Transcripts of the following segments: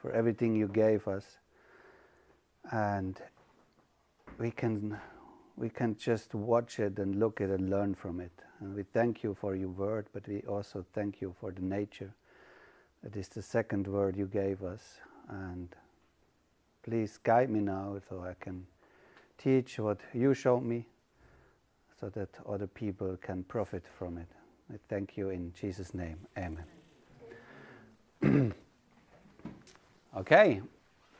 for everything you gave us. And we can just watch it and look at it and learn from it. And we thank you for your word, but we also thank you for the nature. That is the second word you gave us. And please guide me now so I can teach what you showed me, so that other people can profit from it. I thank you in Jesus' name. Amen. Okay,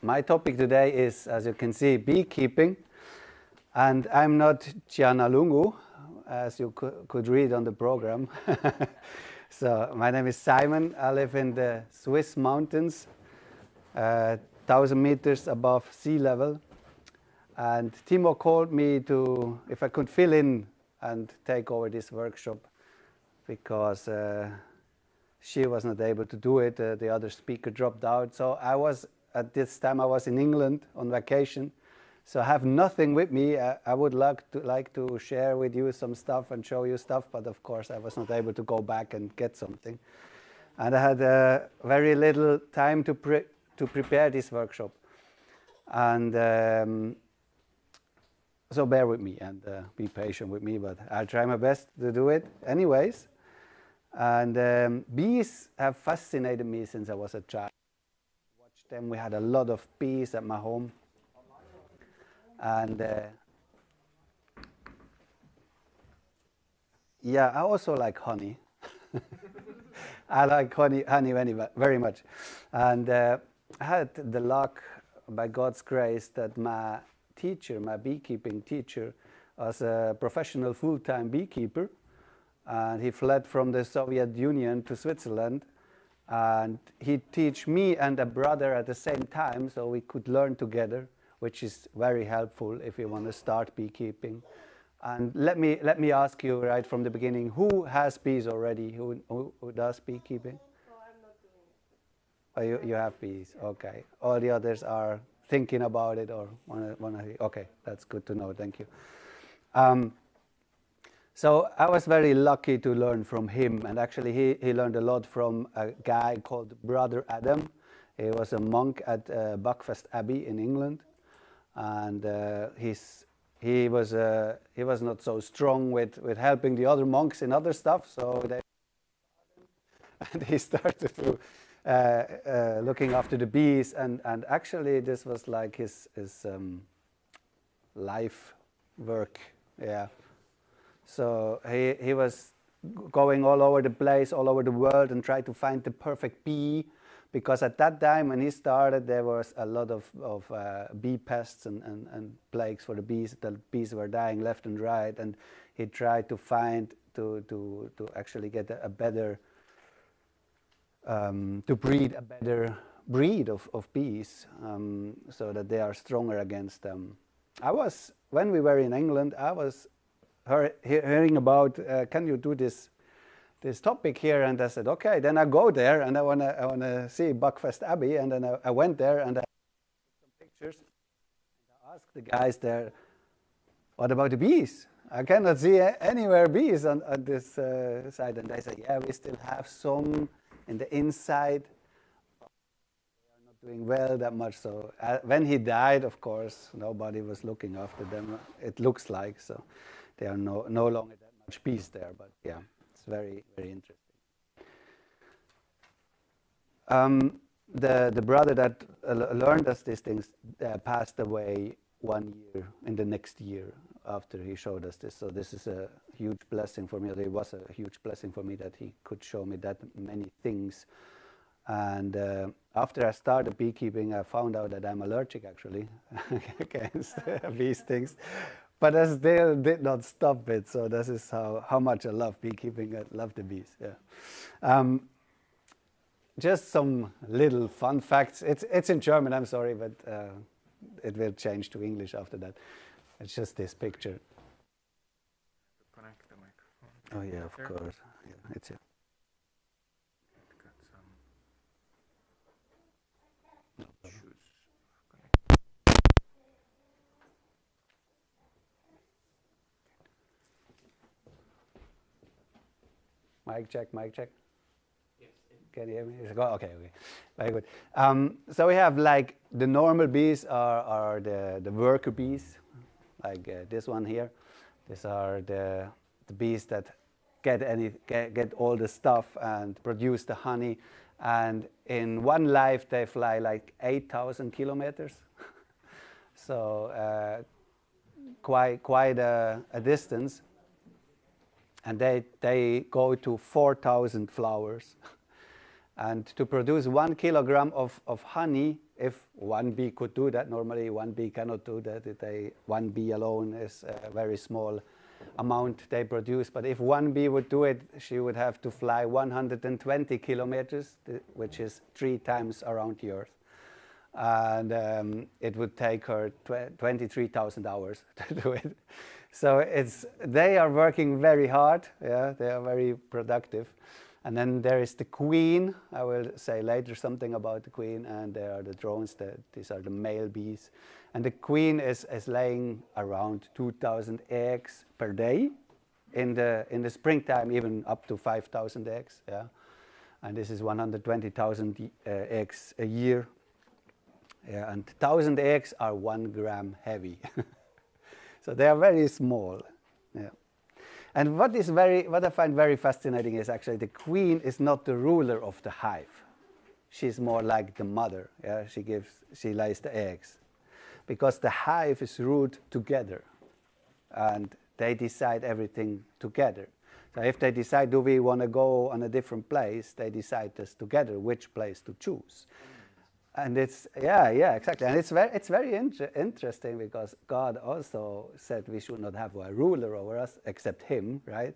my topic today is, as you can see, beekeeping. And I'm not Gianna Lungu, as you could read on the program. So my name is Simon. I live in the Swiss mountains, 1,000 meters above sea level. And Timo called me to, if I could fill in and take over this workshop, because she was not able to do it. The other speaker dropped out. So at this time I was in England on vacation. So I have nothing with me. I would like to share with you some stuff and show you stuff, but of course I was not able to go back and get something. And I had very little time to prepare this workshop. And so bear with me and be patient with me, but I'll try my best to do it anyways. And bees have fascinated me since I was a child. I watched them. We had a lot of bees at my home. And yeah, I also like honey. I like honey very much. And I had the luck, by God's grace, that my teacher, my beekeeping teacher, was a professional full-time beekeeper. And he fled from the Soviet Union to Switzerland. And he taught me and a brother at the same time, so we could learn together, which is very helpful if you want to start beekeeping. And let me ask you right from the beginning, who has bees already? Who does beekeeping? No, I'm not doing it. Oh, you have bees, okay. All the others are thinking about it or wanna. Okay, that's good to know. Thank you. So I was very lucky to learn from him, and actually he learned a lot from a guy called Brother Adam. He was a monk at Buckfast Abbey in England, and he was not so strong with helping the other monks in other stuff, so and he started to looking after the bees, and actually this was like his life work, yeah. So he was going all over the place, all over the world, and tried to find the perfect bee, because at that time when he started there was a lot of bee pests and plagues for the bees. The bees were dying left and right, and he tried to find to actually get a better to breed a better breed of bees, so that they are stronger against them. When we were in England, I was hearing about can you do this topic here, and I said okay, then I go there and I wanna see Buckfast Abbey, and then I went there and I took some pictures and I asked the guys there, what about the bees? I cannot see anywhere bees on this side, and they said yeah, we still have some in the inside. They are not doing well that much. So when he died, of course, nobody was looking after them. It looks like so. There are no longer that much bees there, but yeah, it's very, very interesting. The brother that learned us these things passed away 1 year in the next year after he showed us this. So this is a huge blessing for me. It was a huge blessing for me that he could show me that many things. And after I started beekeeping, I found out that I'm allergic actually against these things. But I still did not stop it. So this is how much I love beekeeping. I love the bees. Yeah. Just some little fun facts. It's in German. I'm sorry, but it will change to English after that. It's just this picture. Connect the microphone. Oh yeah, of course. Yeah, it's it. Got some issues. Mic check, mic check. Yes. Can you hear me? Okay, okay, very good. So we have like the normal bees are the worker bees, like this one here. These are the bees that get all the stuff and produce the honey. And in one life, they fly like 8,000 kilometers. So quite a distance. And they go to 4,000 flowers. And to produce 1 kilogram of honey, if one bee could do that, normally one bee cannot do that. One bee alone is a very small amount they produce. But if one bee would do it, she would have to fly 120 kilometers, which is 3 times around the Earth. And it would take her 23,000 hours to do it. So they are working very hard. Yeah, they are very productive. And then there is the queen. I will say later something about the queen. And there are the drones. These are the male bees. And the queen is laying around 2,000 eggs per day. In the springtime, even up to 5,000 eggs. Yeah, and this is 120,000 eggs a year. Yeah, and 1,000 eggs are 1 gram heavy. So they are very small. Yeah. And what I find very fascinating is actually the queen is not the ruler of the hive. She's more like the mother. Yeah? She lays the eggs. Because the hive is ruled together. And they decide everything together. So if they decide, do we want to go on a different place, they decide this together, which place to choose. And it's, yeah, exactly. And it's very interesting because God also said we should not have a ruler over us except him, right?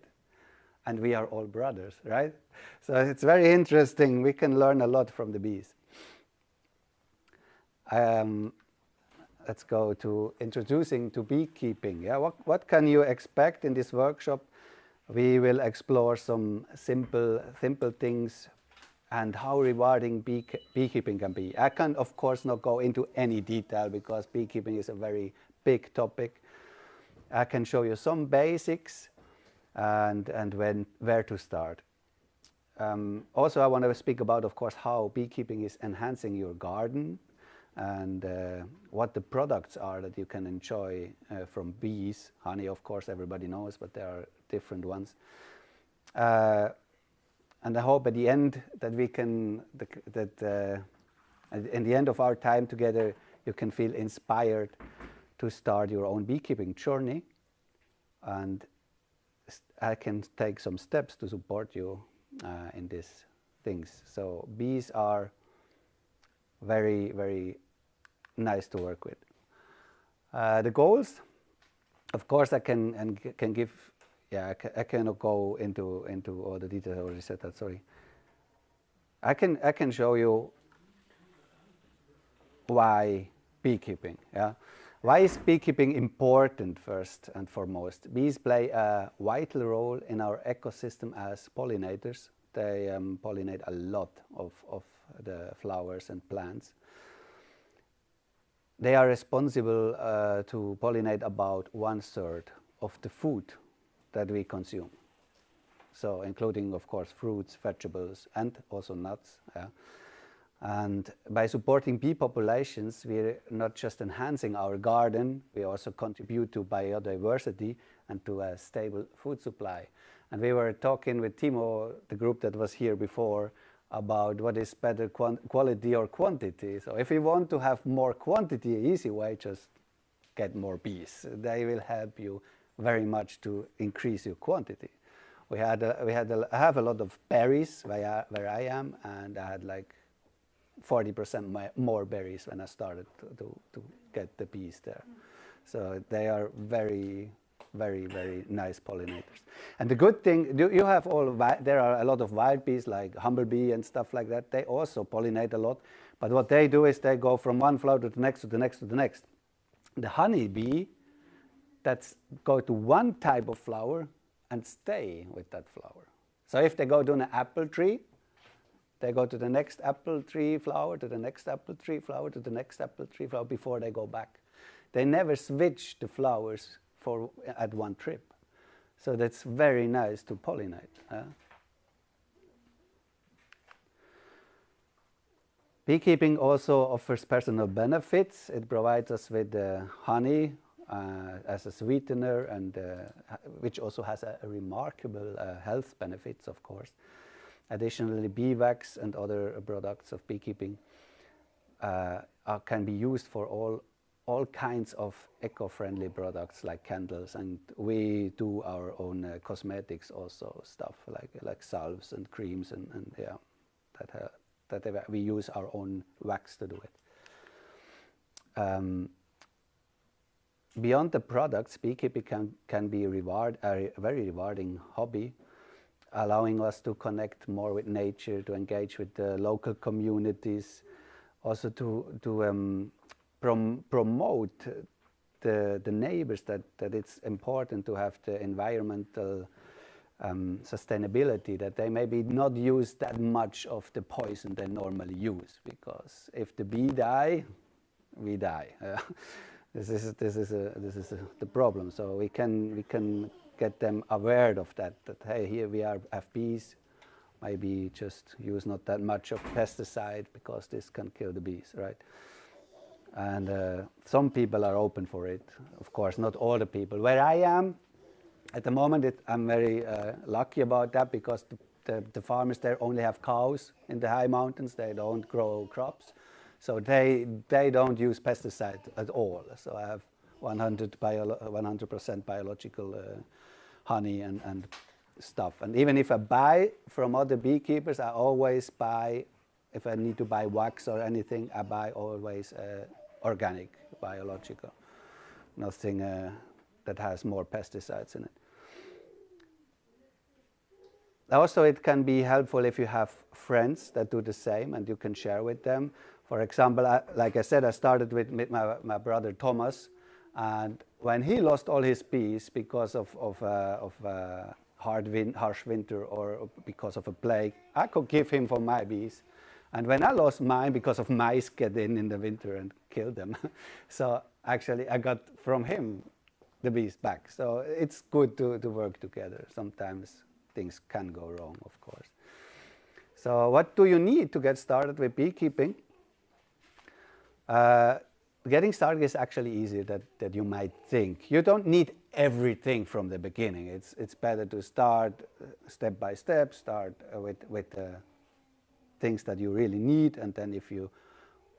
And we are all brothers, right? So it's very interesting. We can learn a lot from the bees. Let's go to introducing to beekeeping. Yeah, what can you expect in this workshop? We will explore some simple things and how rewarding beekeeping can be. I can, of course, not go into any detail because beekeeping is a very big topic. I can show you some basics and where to start. Also, I want to speak about, of course, how beekeeping is enhancing your garden and what the products are that you can enjoy from bees. Honey, of course, everybody knows, but there are different ones. And I hope at the end that we can, in the end of our time together, you can feel inspired to start your own beekeeping journey. And I can take some steps to support you in these things. So bees are very, very nice to work with. The goals, of course, I can give. Yeah, I cannot go into all the details. I already said that. Sorry. I can show you why beekeeping. Yeah, why is beekeeping important first and foremost? Bees play a vital role in our ecosystem as pollinators. They pollinate a lot of the flowers and plants. They are responsible to pollinate about 1/3 of the food that we consume. So including, of course, fruits, vegetables, and also nuts. Yeah. And by supporting bee populations, we're not just enhancing our garden, we also contribute to biodiversity and to a stable food supply. And we were talking with Timo, the group that was here before, about what is better, quality or quantity. So if you want to have more quantity, easy way, just get more bees. They will help you very much to increase your quantity. I have a lot of berries where I am, and I had like 40% more berries when I started to get the bees there. So they are very, very, very nice pollinators. And the good thing, you have there are a lot of wild bees like humblebee and stuff like that. They also pollinate a lot. But what they do is they go from one flower to the next, to the next, to the next. The honeybee, that's go to one type of flower and stay with that flower. So if they go to an apple tree, they go to the next apple tree flower, to the next apple tree flower, to the next apple tree flower before they go back. They never switch the flowers at one trip. So that's very nice to pollinate. Beekeeping also offers personal benefits. It provides us with honey as a sweetener, and which also has a remarkable health benefits, of course. Additionally, bee wax and other products of beekeeping can be used for all kinds of eco-friendly products like candles, and we do our own cosmetics also, stuff like salves and creams, and yeah, that we use our own wax to do it. Beyond the products, beekeeping can be a very rewarding hobby, allowing us to connect more with nature, to engage with the local communities, also to promote the neighbors that it's important to have the environmental sustainability, that they maybe not use that much of the poison they normally use, because if the bee die, we die. This is the problem. So we can get them aware of that hey, here we have bees, maybe just use not that much of pesticide, because this can kill the bees, right? And some people are open for it. Of course, not all the people. Where I am, at the moment, I'm very lucky about that, because the farmers there only have cows in the high mountains. They don't grow crops. So they don't use pesticide at all. So I have 100% biological honey and stuff. And even if I buy from other beekeepers, I always buy, if I need to buy wax or anything, I buy always organic, biological. Nothing that has more pesticides in it. Also, it can be helpful if you have friends that do the same and you can share with them. For example, like I said, I started with my brother Thomas, and when he lost all his bees because of harsh winter or because of a plague, I could give him for my bees. And when I lost mine because of mice get in the winter and kill them, so actually I got from him the bees back. So it's good to work together. Sometimes things can go wrong, of course. So what do you need to get started with beekeeping? Getting started is actually easier than you might think. You don't need everything from the beginning. It's better to start step by step, start with things that you really need, and then if you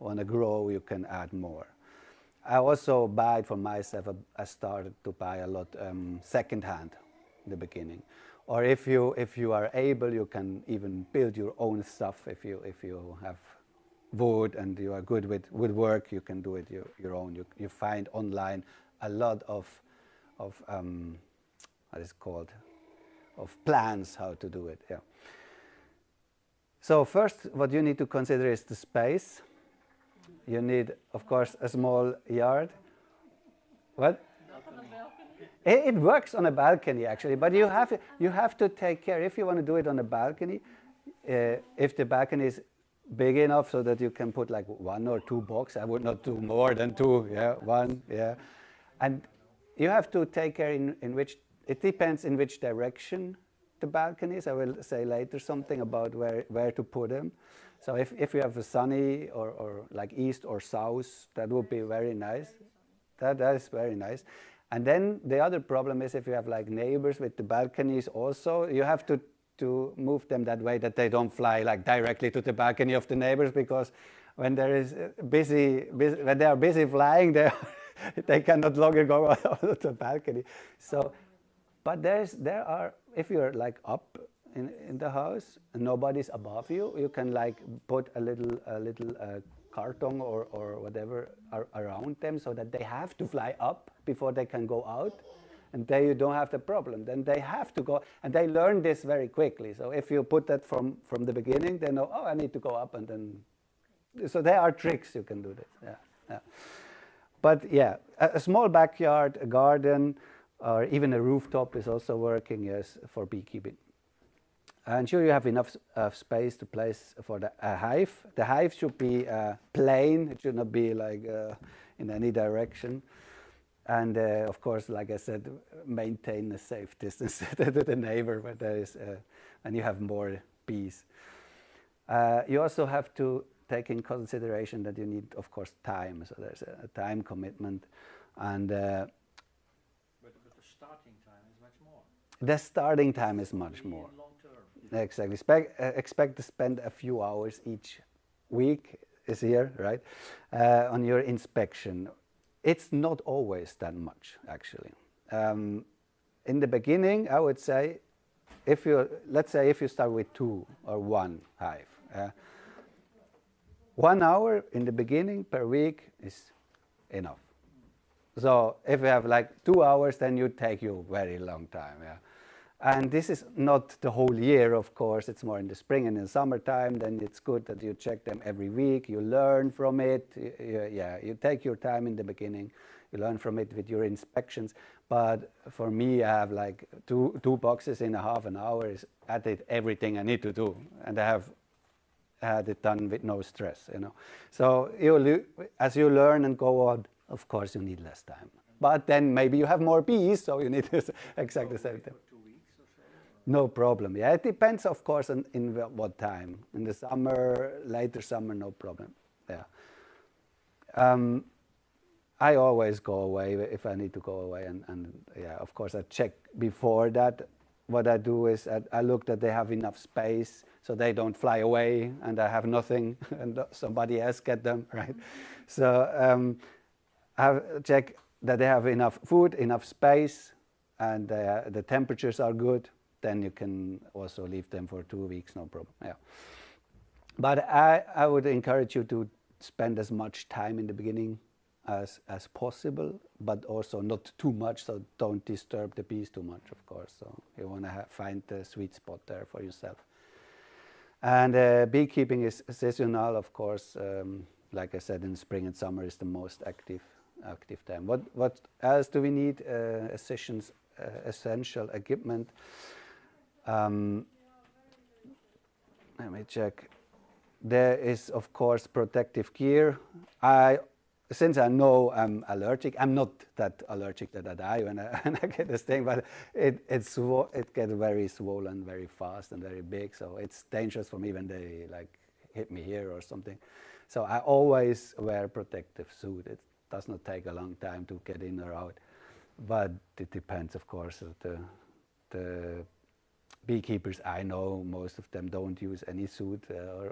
want to grow, you can add more. I also buy for myself, I started to buy a lot second-hand in the beginning. Or if you are able, you can even build your own stuff. If you have wood and you are good with woodwork, you can do it your own. You find online a lot of what is it called, of plans how to do it. Yeah. So first, what you need to consider is the space. You need, of course, a small yard. What? It works on a balcony actually, but you have to take care. If you want to do it on a balcony, if the balcony is big enough so that you can put like 1 or 2 boxes, I would not do more than 2. Yeah, 1. Yeah, and you have to take care in which. It depends in which direction the balcony is. I will say later something about where to put them. So if you have a sunny or like east or south, that would be very nice. That is very nice. And then the other problem is if you have like neighbors with the balconies also, you have to move them that way that they don't fly like directly to the balcony of the neighbors, because when there is when they are busy flying, they cannot longer go out of the balcony. So, but there are, if you're like up in the house and nobody's above you, you can like put a little carton or whatever around them, so that they have to fly up before they can go out, and there you don't have the problem. Then they have to go, and they learn this very quickly. So if you put that from the beginning, they know, oh, I need to go up, and then, so there are tricks you can do this. Yeah, yeah. But yeah, a small backyard, a garden, or even a rooftop is also working, yes, for beekeeping. And sure, you have enough space to place for the hive. The hive should be plain. It should not be like in any direction. And of course, like I said, maintain a safe distance to the neighbor when there is, and you have more bees. You also have to take in consideration that you need, of course, time. So there's a time commitment, and But the starting time is much more. the starting time is much more. Long term. Exactly. Expect to spend a few hours each week is here, right? On your inspection. It's not always that much, actually. In the beginning, I would say, let's say if you start with 2 or 1 hive, 1 hour in the beginning per week is enough. So if you have like 2 hours, then you take you a very long time. Yeah. And this is not the whole year, of course. It's more in the spring and in the summertime. Then it's good that you check them every week. You learn from it. You take your time in the beginning. You learn from it with your inspections. But for me, I have like two boxes in a half an hour. I did everything I need to do, and I have had it done with no stress. So as you learn and go on, of course, you need less time. But then maybe you have more bees, so you need exactly the same thing. No problem. Yeah, it depends, of course, on in what time. In the summer, later summer, no problem. Yeah. I always go away if I need to go away, and yeah, of course, I check before that. What I do is I look that they have enough space so they don't fly away and I have nothing and somebody else get them, right? So I check that they have enough food, enough space, and the temperatures are good. Then you can also leave them for 2 weeks, no problem. Yeah. But I would encourage you to spend as much time in the beginning as possible, but also not too much, so don't disturb the bees too much, of course. So you want to find the sweet spot there for yourself. And beekeeping is seasonal, of course. Like I said, in spring and summer is the most active time. What else do we need? Essential equipment. Let me check. There is, of course, protective gear. Since I know I'm allergic, I'm not that allergic that I die when I get this thing, but it gets very swollen very fast and very big, so it's dangerous for me when they like hit me here or something. So I always wear protective suit. It does not take a long time to get in or out, but it depends, of course. The beekeepers I know, most of them don't use any suit,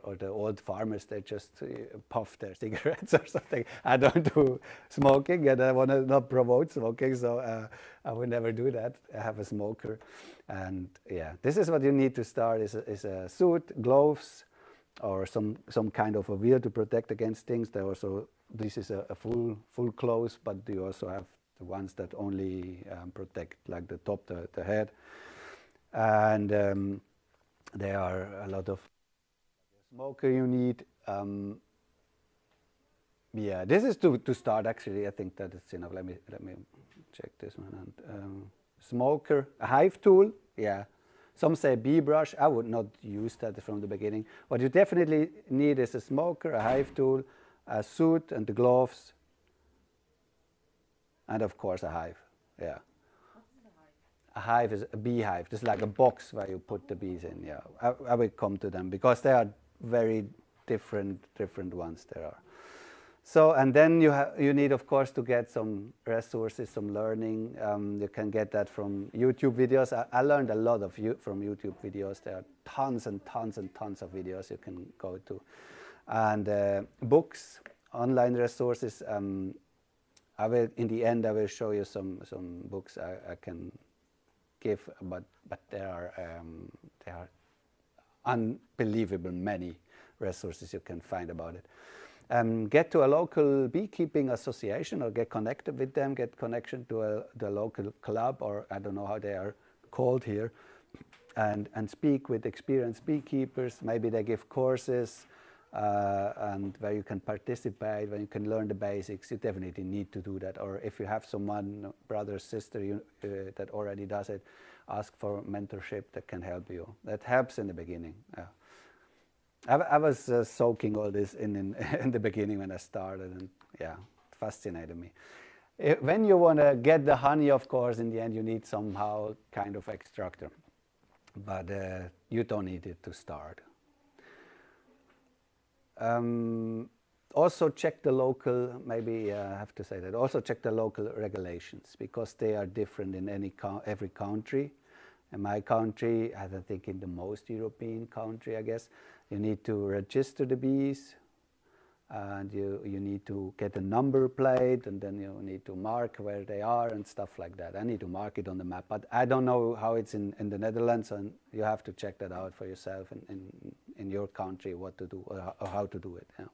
or the old farmers, they just puff their cigarettes or something. I don't do smoking, and I want to not promote smoking, so I would never do that. I have a smoker, and yeah, this is what you need to start: is a suit, gloves, or some kind of a wear to protect against things. This is a full clothes, but you also have the ones that only protect like the top, the head. And there are a lot of smoker you need. Yeah, this is to start. Actually, I think that it's enough. Let me check this one. And smoker, a hive tool. Yeah, some say bee brush. I would not use that from the beginning. What you definitely need is a smoker, a hive tool, a suit, and the gloves, and of course a hive. Yeah. A hive is a beehive. It's like a box where you put the bees in. Yeah, I will come to them because they are very different ones there are. So, and then you need, of course, to get some resources, some learning. You can get that from YouTube videos. I learned a lot from YouTube videos. There are tons and tons and tons of videos you can go to, and books, online resources. In the end, I will show you some books I can give, but there are unbelievable many resources you can find about it. Get to a local beekeeping association or get connected with them, get connection to the local club, or I don't know how they are called here, and speak with experienced beekeepers. Maybe they give courses and where you can participate, where you can learn the basics. You definitely need to do that. Or if you have someone, brother, sister, that already does it, ask for mentorship that can help you. That helps in the beginning. I was soaking all this in the beginning when I started, and yeah, it fascinated me. When you want to get the honey, of course, in the end you need somehow kind of extractor, but you don't need it to start. Also check the local, maybe I have to say that, also check the local regulations, because they are different in every country. In my country, I think in the most European country, I guess, you need to register the bees, and you need to get a number plate, and then you need to mark where they are and stuff like that. I need to mark it on the map, but I don't know how it's in the Netherlands, and you have to check that out for yourself in your country, what to do or how to do it. Yeah.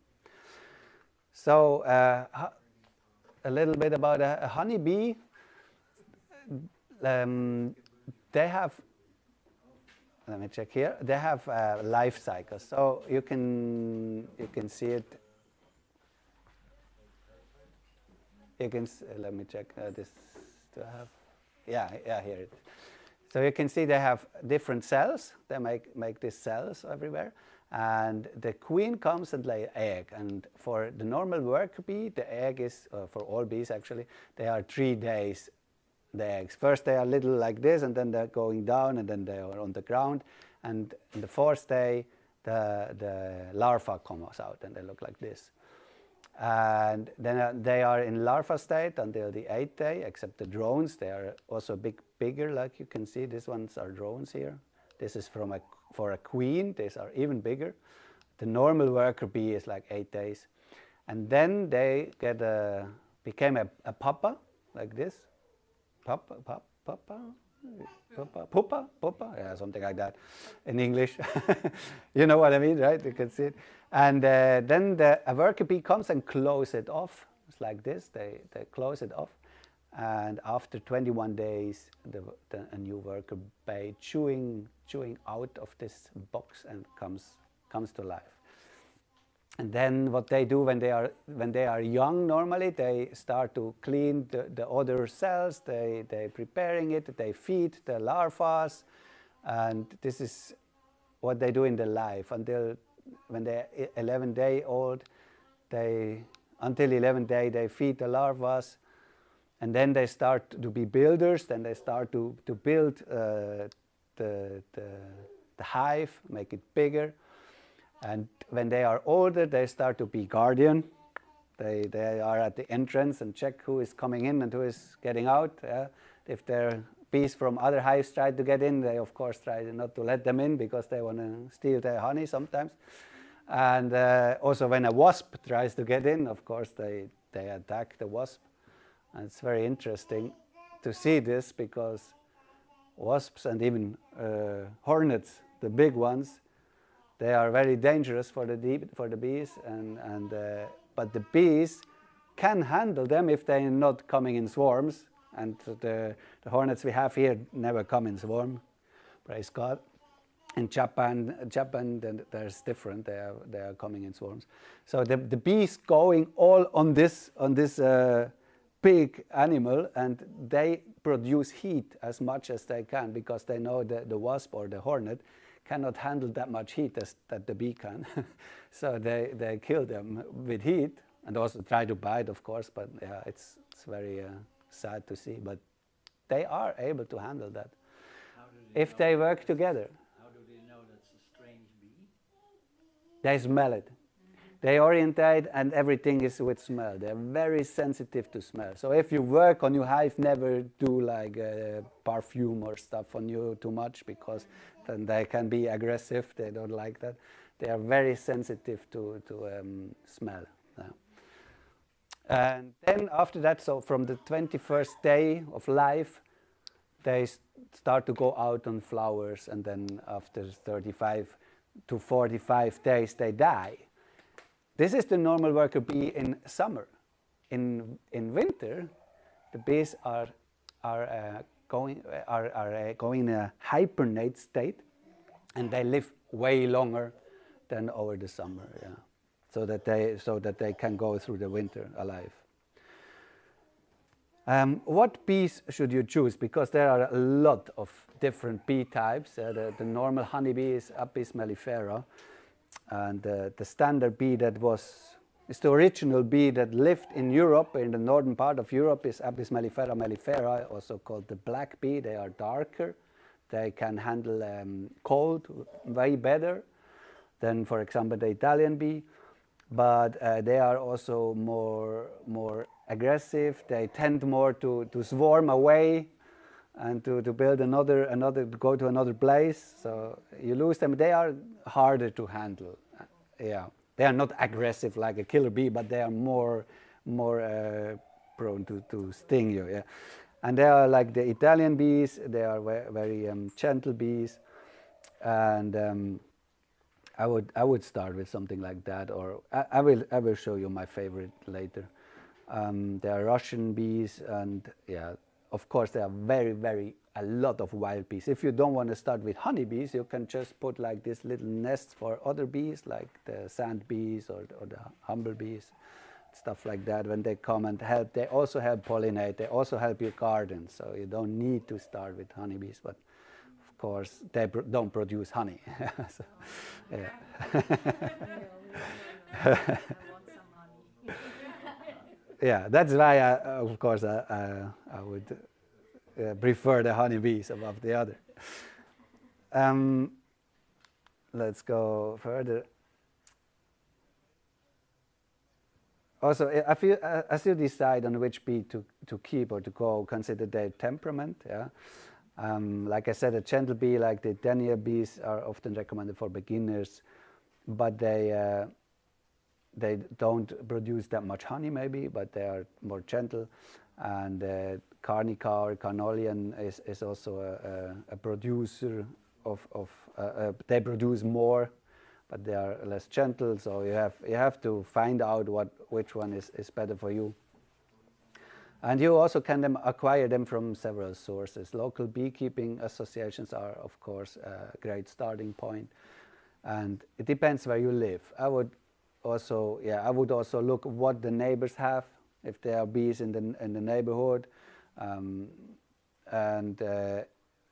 So a little bit about a honeybee. They have, let me check here, they have a life cycle. So you can see it. You can, let me check this, do I have, yeah, here it is. So you can see they have different cells. They make these cells everywhere. And the queen comes and lay egg. And for the normal worker bee, the egg is, for all bees actually, they are 3 days, the eggs. First they are little like this, and then they're going down, and then they are on the ground. And on the 4th day, the larva comes out, and they look like this. And then they are in larva state until the 8th day, except the drones. They are also bigger, like you can see. These ones are drones here. This is for a queen. These are even bigger. The normal worker bee is like 8 days. And then they became a pupa, like this. Pupa, yeah, something like that in English. You know what I mean, right? You can see it. And then a worker bee comes and closes it off. It's like this. They close it off. And after 21 days, a new worker bee chewing out of this box and comes to life. And then what they do when they are young, normally they start to clean the other cells. They preparing it. They feed the larvae, and this is what they do in their life until when they're 11 days old. Until 11 days they feed the larvae, and then they start to be builders. Then they start to build the hive, make it bigger. And when they are older, they start to be guardian. They are at the entrance and check who is coming in and who is getting out. If there are bees from other hives try to get in, they of course try not to let them in because they want to steal their honey sometimes. And also when a wasp tries to get in, of course they attack the wasp. And it's very interesting to see this, because wasps and even hornets, the big ones, they are very dangerous for the bees, but the bees can handle them if they're not coming in swarms. And the hornets we have here never come in swarm, praise God. In Japan, there's different. They are coming in swarms. So the bees going all on this big animal, and they produce heat as much as they can, because they know that the wasp or the hornet cannot handle that much heat that the bee can. So they kill them with heat, and also try to bite, of course, but yeah, it's very sad to see. But they are able to handle that if they work together. How do they know that's a strange bee? They smell it. They orientate, and everything is with smell. They're very sensitive to smell. So if you work on your hive, never do like perfume or stuff on you too much, because then they can be aggressive. They don't like that. They are very sensitive to smell. Yeah. And then after that, so from the 21st day of life, they start to go out on flowers, and then after 35 to 45 days, they die. This is the normal worker bee in summer. In winter, the bees are going in a hibernate state, and they live way longer than over the summer. Yeah, so that they can go through the winter alive. What bees should you choose? Because there are a lot of different bee types. The normal honeybee is Apis mellifera. And the standard bee is the original bee that lived in Europe, in the northern part of Europe, is Apis mellifera mellifera, also called the black bee. They are darker. They can handle cold way better than, for example, the Italian bee. but they are also more aggressive. They tend more to swarm away and to build go to another place. So you lose them. They are harder to handle. Yeah, they are not aggressive like a killer bee, but they are more prone to sting you. Yeah, and they are like the Italian bees. They are very gentle bees, and I would start with something like that, or I will show you my favorite later. There are Russian bees, and yeah, of course there are a lot of wild bees. If you don't want to start with honeybees, you can just put like this little nests for other bees, like the sand bees or the humblebees, stuff like that. When they come and help, they also help pollinate. They also help your garden, so you don't need to start with honeybees, but of course they don't produce honey. So, yeah. I want some money. Yeah, that's why, of course, I would prefer the honeybees above the other. Let's go further. Also, as you decide on which bee to keep or to go, consider their temperament. Yeah, like I said, a gentle bee like the denier bees are often recommended for beginners, but they don't produce that much honey, maybe, but they are more gentle. And Carnica or Carnolian is also a producer they produce more, but they are less gentle. So you have to find out which one is better for you. And you also can acquire them from several sources. Local beekeeping associations are, of course, a great starting point. And it depends where you live. I would also look what the neighbors have, if there are bees in the neighborhood.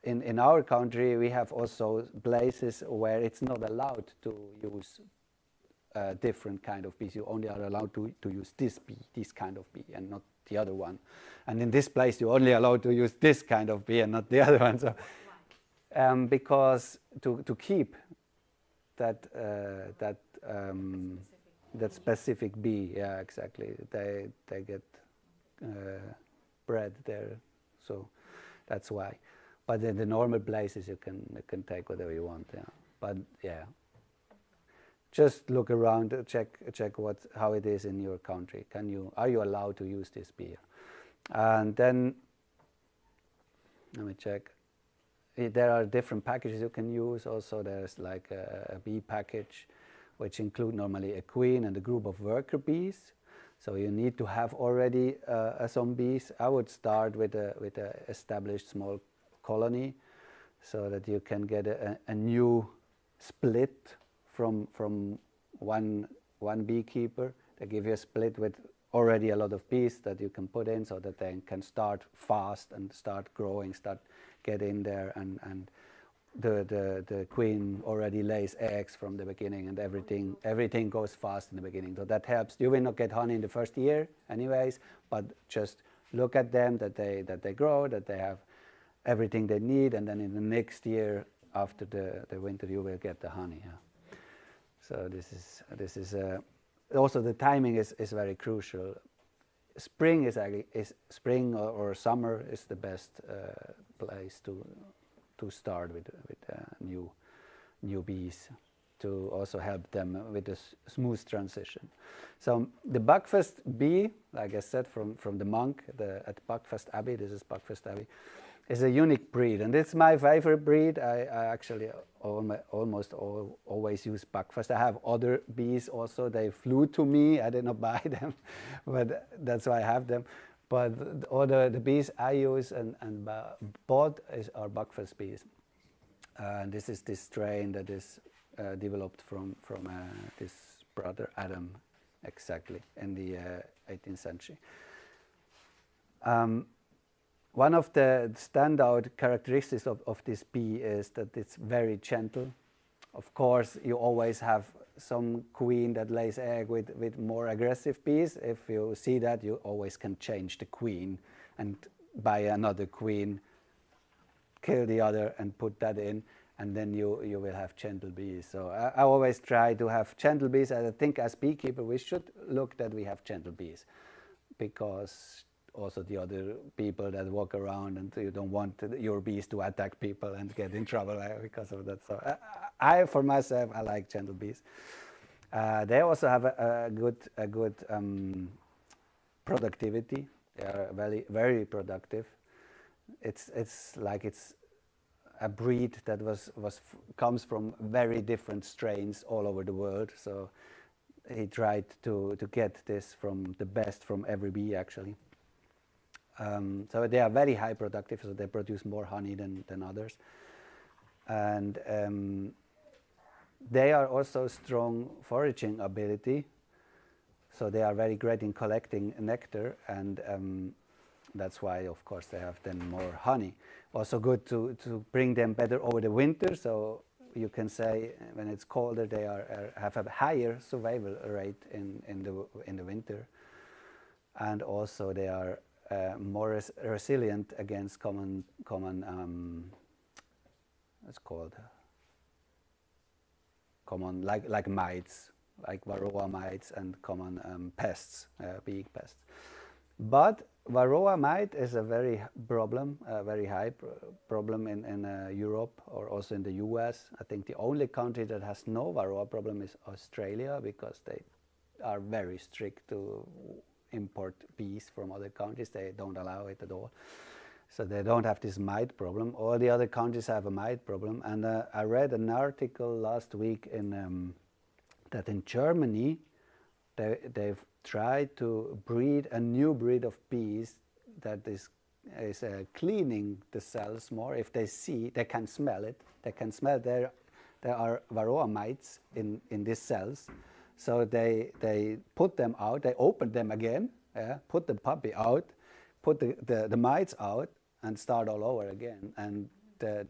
In our country, we have also places where it's not allowed to use different kind of bees. You only are allowed to use this kind of bee, and not the other one. And in this place, you're only allowed to use this kind of bee and not the other one. So, because to keep that specific bee, yeah, exactly. They get bred there, so that's why. But in the normal places, you can take whatever you want. Yeah, but yeah, just look around, check how it is in your country. Are you allowed to use this bee? And then let me check. There are different packages you can use. Also, there's like a bee package, which include normally a queen and a group of worker bees. So you need to have already some bees. I would start with a established small colony, so that you can get a new split from one beekeeper. They give you a split with already a lot of bees that you can put in, so that they can start fast and start growing, get in there, and the queen already lays eggs from the beginning, and everything goes fast in the beginning. So that helps. You will not get honey in the first year anyways, but just look at them, that they grow, that they have everything they need, and then in the next year after the winter you will get the honey. Yeah. So this is also the timing is very crucial. Spring spring or summer is the best place to start with new bees, to also help them with a smooth transition. So the Buckfast bee, like I said, from the monk at Buckfast Abbey, this is Buckfast Abbey, is a unique breed, and it's my favorite breed. I actually almost always use Buckfast. I have other bees also. They flew to me. I did not buy them, but that's why I have them. But all the bees I use and bought are Buckfast bees. And this is this strain that is developed from this brother Adam, exactly, in the 18th century. One of the standout characteristics of this bee is that it's very gentle. Of course, you always have some queen that lays egg with more aggressive bees. If you see that, you always can change the queen and buy another queen, kill the other and put that in. and then you will have gentle bees. So I always try to have gentle bees. I think as beekeeper we should look that we have gentle bees, because also the other people that walk around, and you don't want your bees to attack people and get in trouble because of that. So I for myself, I like gentle bees. They also have a good productivity. They are very productive. It's like it's a breed that comes from very different strains all over the world. So he tried to get this from the best from every bee actually. So they are very high productive, so they produce more honey than others. And they are also strong foraging ability, so they are very great in collecting nectar, and that's why of course they have then more honey. Also good to bring them better over the winter, so you can say when it's colder they have a higher survival rate in the winter, and also they are more resilient against common it's called common like mites, like varroa mites and common pests, bee pests. But varroa mite is a very high problem in Europe, or also in the US. I think the only country that has no varroa problem is Australia, because they are very strict to import bees from other countries. They don't allow it at all. So they don't have this mite problem. All the other countries have a mite problem. And I read an article last week that in Germany they've tried to breed a new breed of bees that is cleaning the cells more. If they see, they can smell it. They can smell there are varroa mites in these cells. So they put them out, they open them again, put the puppy out, put the mites out, and start all over again. And the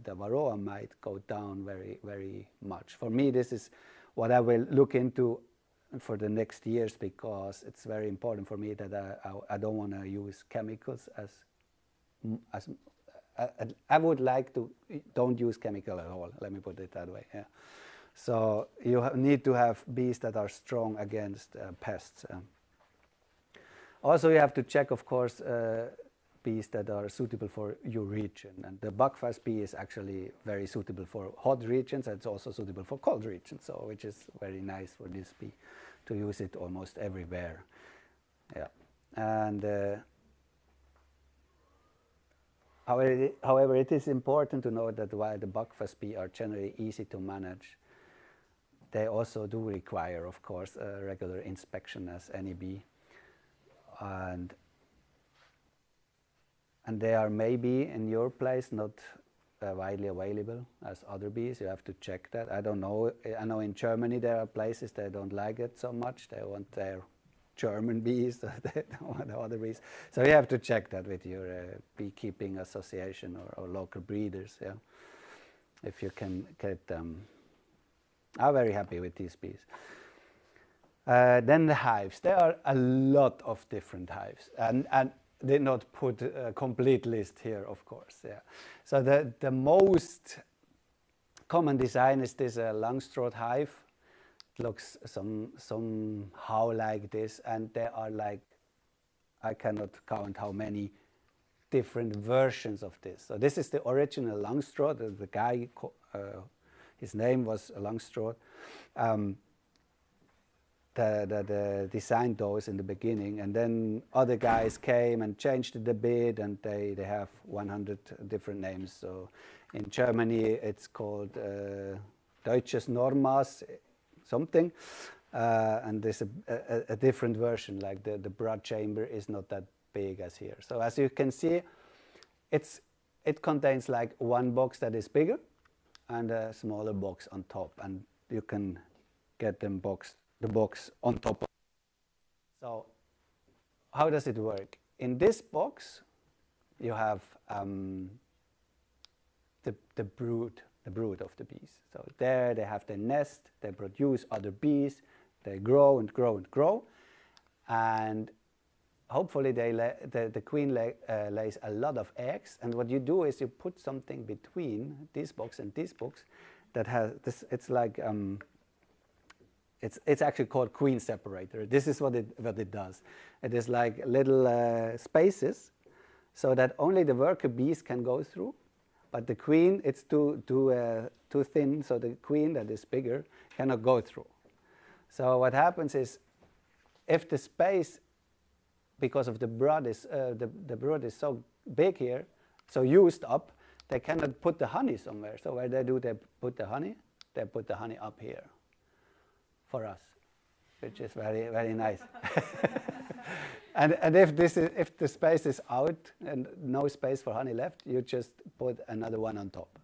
varroa might go down very, very much. For me, this is what I will look into for the next years, because it's very important for me that I don't want to use chemicals as I would like to don't use chemical at all. Let me put it that way. Yeah. So you need to have bees that are strong against pests. Also, you have to check, of course, bees that are suitable for your region. And the buckfast bee is actually very suitable for hot regions. And it's also suitable for cold regions, so which is very nice for this bee to use it almost everywhere. Yeah, and however, it is important to note that while the buckfast bee are generally easy to manage, they also do require, of course, a regular inspection as any bee. And they are maybe in your place not widely available as other bees. You have to check that. I don't know. I know in Germany there are places that don't like it so much. They want their German bees, they don't want the other bees. So you have to check that with your beekeeping association or local breeders. Yeah, if you can get them. I'm very happy with these bees. Then the hives. There are a lot of different hives, and did not put a complete list here, of course. Yeah. So the most common design is this long-strowed hive. It looks somehow like this, and there are like, I cannot count how many different versions of this. So this is the original long-strowed. The guy, his name was Longstrowed. The designed those in the beginning, and then other guys came and changed it a bit, and they have 100 different names. So in Germany it's called Deutsches Normas something, and there's a different version, like the brood chamber is not that big as here. So as you can see, it contains like one box that is bigger and a smaller box on top, and you can get them the box on top. So how does it work? In this box you have the brood of the bees. So there they have their nest, they produce other bees, they grow and grow and grow, and hopefully the queen lays a lot of eggs, and what you do is you put something between this box and this box that has this. It's like it's actually called queen separator. This is what it does. It is like little spaces, so that only the worker bees can go through, but the queen, it's too thin, so the queen that is bigger cannot go through. So what happens is, if the space, because of the brood is the brood is so big here, so used up, they cannot put the honey somewhere. So where they put the honey? They put the honey up here for us, which is very, very nice. and if the space is out and no space for honey left, you just put another one on top.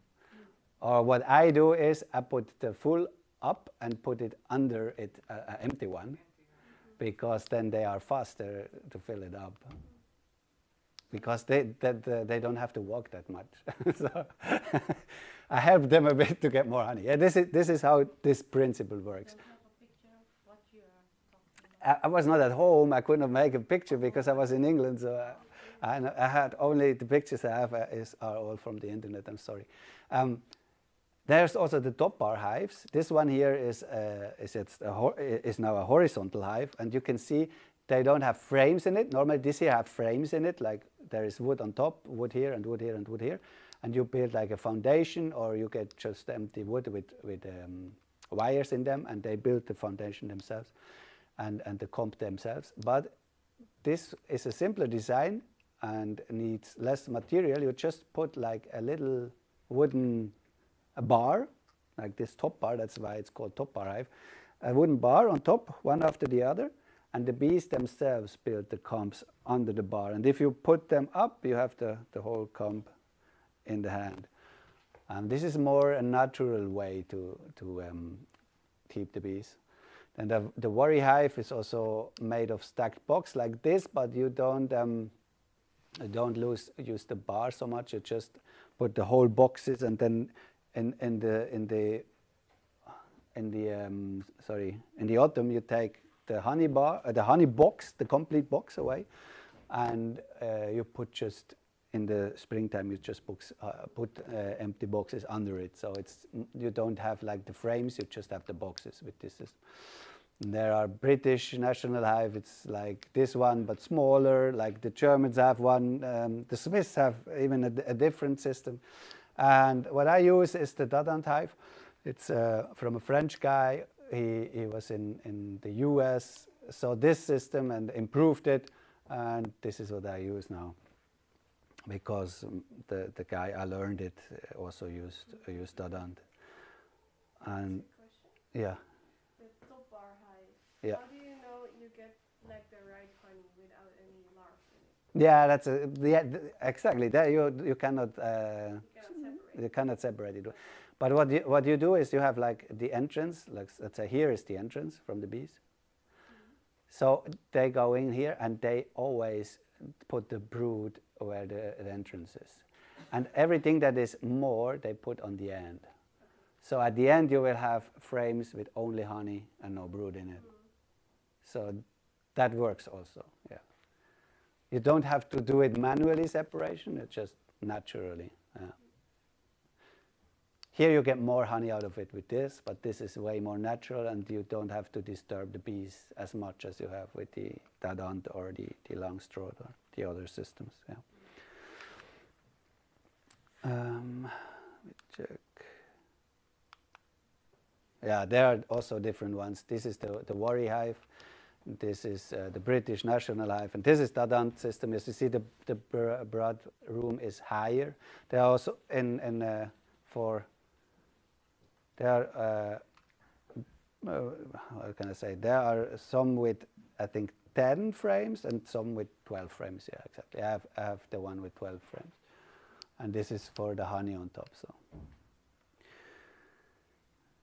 Or what I do is I put the full up and put it under it, an empty one, because then they are faster to fill it up. Because they don't have to walk that much. So I help them a bit to get more honey. Yeah, this is how this principle works. Do you have a picture of what you are talking about? I was not at home. I could not make a picture because I was in England. So I had only the pictures I have are all from the internet. I'm sorry. There's also the top bar hives. This one here is now a horizontal hive, and you can see they don't have frames in it. Normally this here have frames in it, like there is wood on top, wood here and wood here and wood here, and you build like a foundation, or you get just empty wood with wires in them, and they build the foundation themselves and the comb themselves. But this is a simpler design and needs less material. You just put like a little wooden bar, like this top bar, that's why it's called top bar hive, a wooden bar on top, one after the other, and the bees themselves build the combs under the bar. And if you put them up, you have the whole comb in the hand. And this is more a natural way to keep the bees. And the worry hive is also made of stacked box like this, but you don't use the bar so much. You just put the whole boxes, and then in the autumn you take the honey bar, the honey box, the complete box away, and you put just in the springtime you just put empty boxes under it. So you don't have like the frames, you just have the boxes with this system. And there are British national hive. It's like this one but smaller. Like the Germans have one. The Swiss have even a different system. And what I use is the Dadant hive. It's from a French guy. He was in the US, saw this system and improved it, and this is what I use now. Because the guy I learned it also used Dadant. And yeah. The top bar hive. Yeah. How do you know you get like the right honey without any larvae in it? Yeah, that's exactly. That you cannot. You cannot separate it. But what you do is you have like the entrance, like let's say here is the entrance from the bees. So they go in here and they always put the brood where the entrance is. And everything that is more they put on the end. So at the end you will have frames with only honey and no brood in it. So that works also, yeah. You don't have to do it manually separation, it's just naturally. Yeah. Here you get more honey out of it with this, but this is way more natural, and you don't have to disturb the bees as much as you have with the Dadant or the Langstroth or the other systems. Yeah. Let me check. Yeah, there are also different ones. This is the worry hive. This is the British national hive, and this is the Dadant system. As you see, the brood room is higher. There are also how can I say? There are some with I think 10 frames and some with 12 frames. Yeah, exactly. I have the one with 12 frames, and this is for the honey on top. So.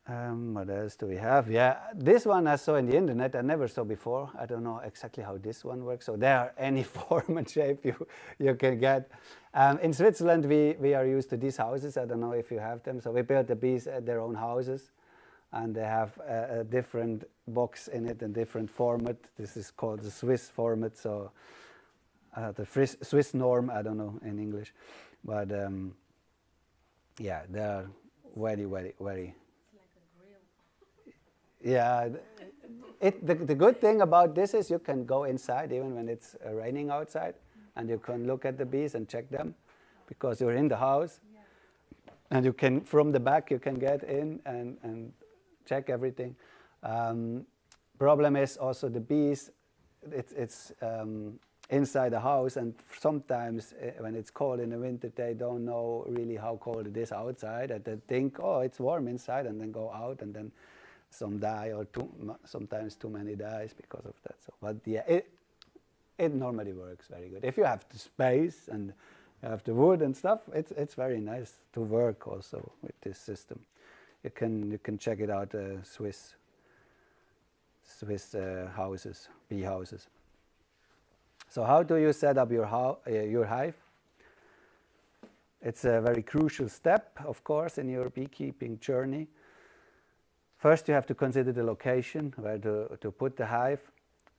What else do we have? Yeah, this one I saw in the internet. I never saw before. I don't know exactly how this one works. So there are any form and shape you can get. In Switzerland, we are used to these houses. I don't know if you have them. So we build the bees at their own houses, and they have a different box in it and different format. This is called the Swiss format. So the Swiss norm, I don't know in English, but yeah, they're very, very, very. It's like a grill. Yeah, the good thing about this is you can go inside even when it's raining outside, and you can look at the bees and check them, because you're in the house, Yeah. and you can, from the back, you can get in and check everything. Problem is also the bees. It's inside the house, and sometimes when it's cold in the winter, they don't know really how cold it is outside, and they think, oh, it's warm inside, and then go out, and then some die, or sometimes too many dies because of that. So, but yeah, it normally works very good. If you have the space and you have the wood and stuff, it's very nice to work also with this system. You can check it out, Swiss houses, bee houses. So how do you set up your hive? It's a very crucial step, of course, in your beekeeping journey. First, you have to consider the location where to put the hive,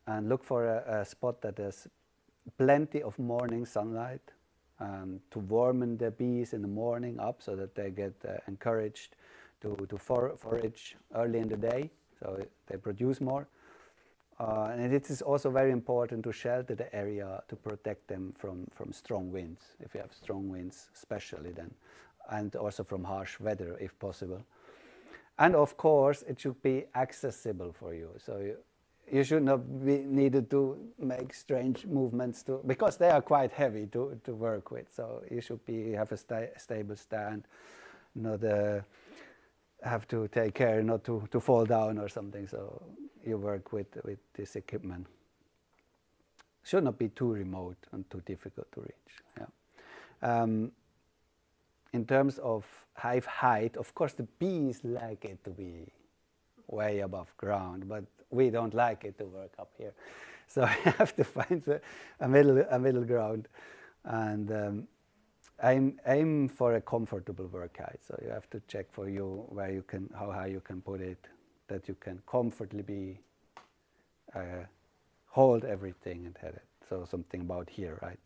and look for a spot that has plenty of morning sunlight, to warm the bees in the morning up so that they get encouraged to forage early in the day, so they produce more. And it is also very important to shelter the area to protect them from strong winds, if you have strong winds especially then, and also from harsh weather if possible. And of course it should be accessible for you, so you should not be needed to make strange movements because they are quite heavy to work with, so you should have a stable stand, not have to take care not to fall down or something, so you work with this equipment. Should not be too remote and too difficult to reach. Yeah. In terms of hive height, of course the bees like it to be way above ground, but we don't like it to work up here, so I have to find a middle ground, and aim for a comfortable work height. So you have to check for you how high you can put it, that you can comfortably hold everything and have it. So something about here, right?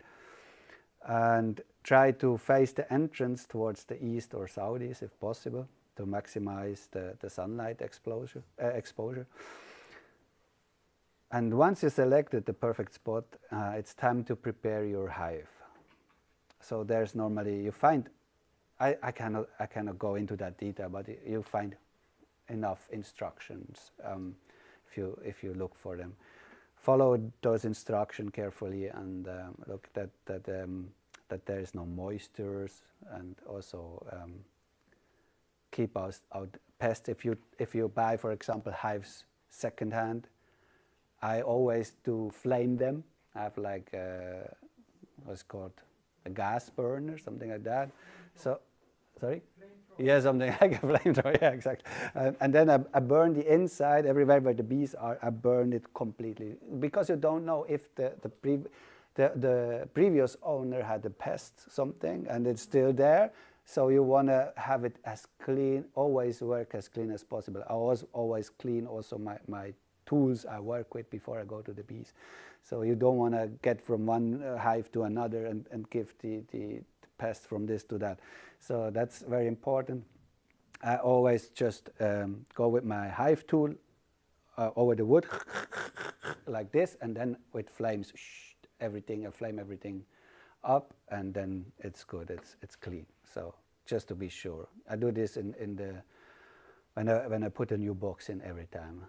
And try to face the entrance towards the east or southeast if possible, to maximize the sunlight exposure. And once you selected the perfect spot, it's time to prepare your hive. So there's normally, you find, I cannot go into that detail, but you find enough instructions if you look for them. Follow those instructions carefully, and look that there is no moistures, and also keep out pests. If you buy, for example, hives secondhand, I always do flame them. I have like what's called a gas burner, something like that. So, sorry? Yeah, something like a flamethrower, yeah, exactly. And then I burn the inside, everywhere where the bees are, I burn it completely. Because you don't know if the previous owner had a pest, something, and it's still there. So you want to have it as clean, always work as clean as possible. I always clean also my tools I work with before I go to the bees. So you don't want to get from one hive to another and give the pest from this to that. So that's very important. I always just go with my hive tool over the wood like this, and then with flames, everything, I flame everything up, and then it's good, it's clean. So just to be sure, I do this when I put a new box in every time.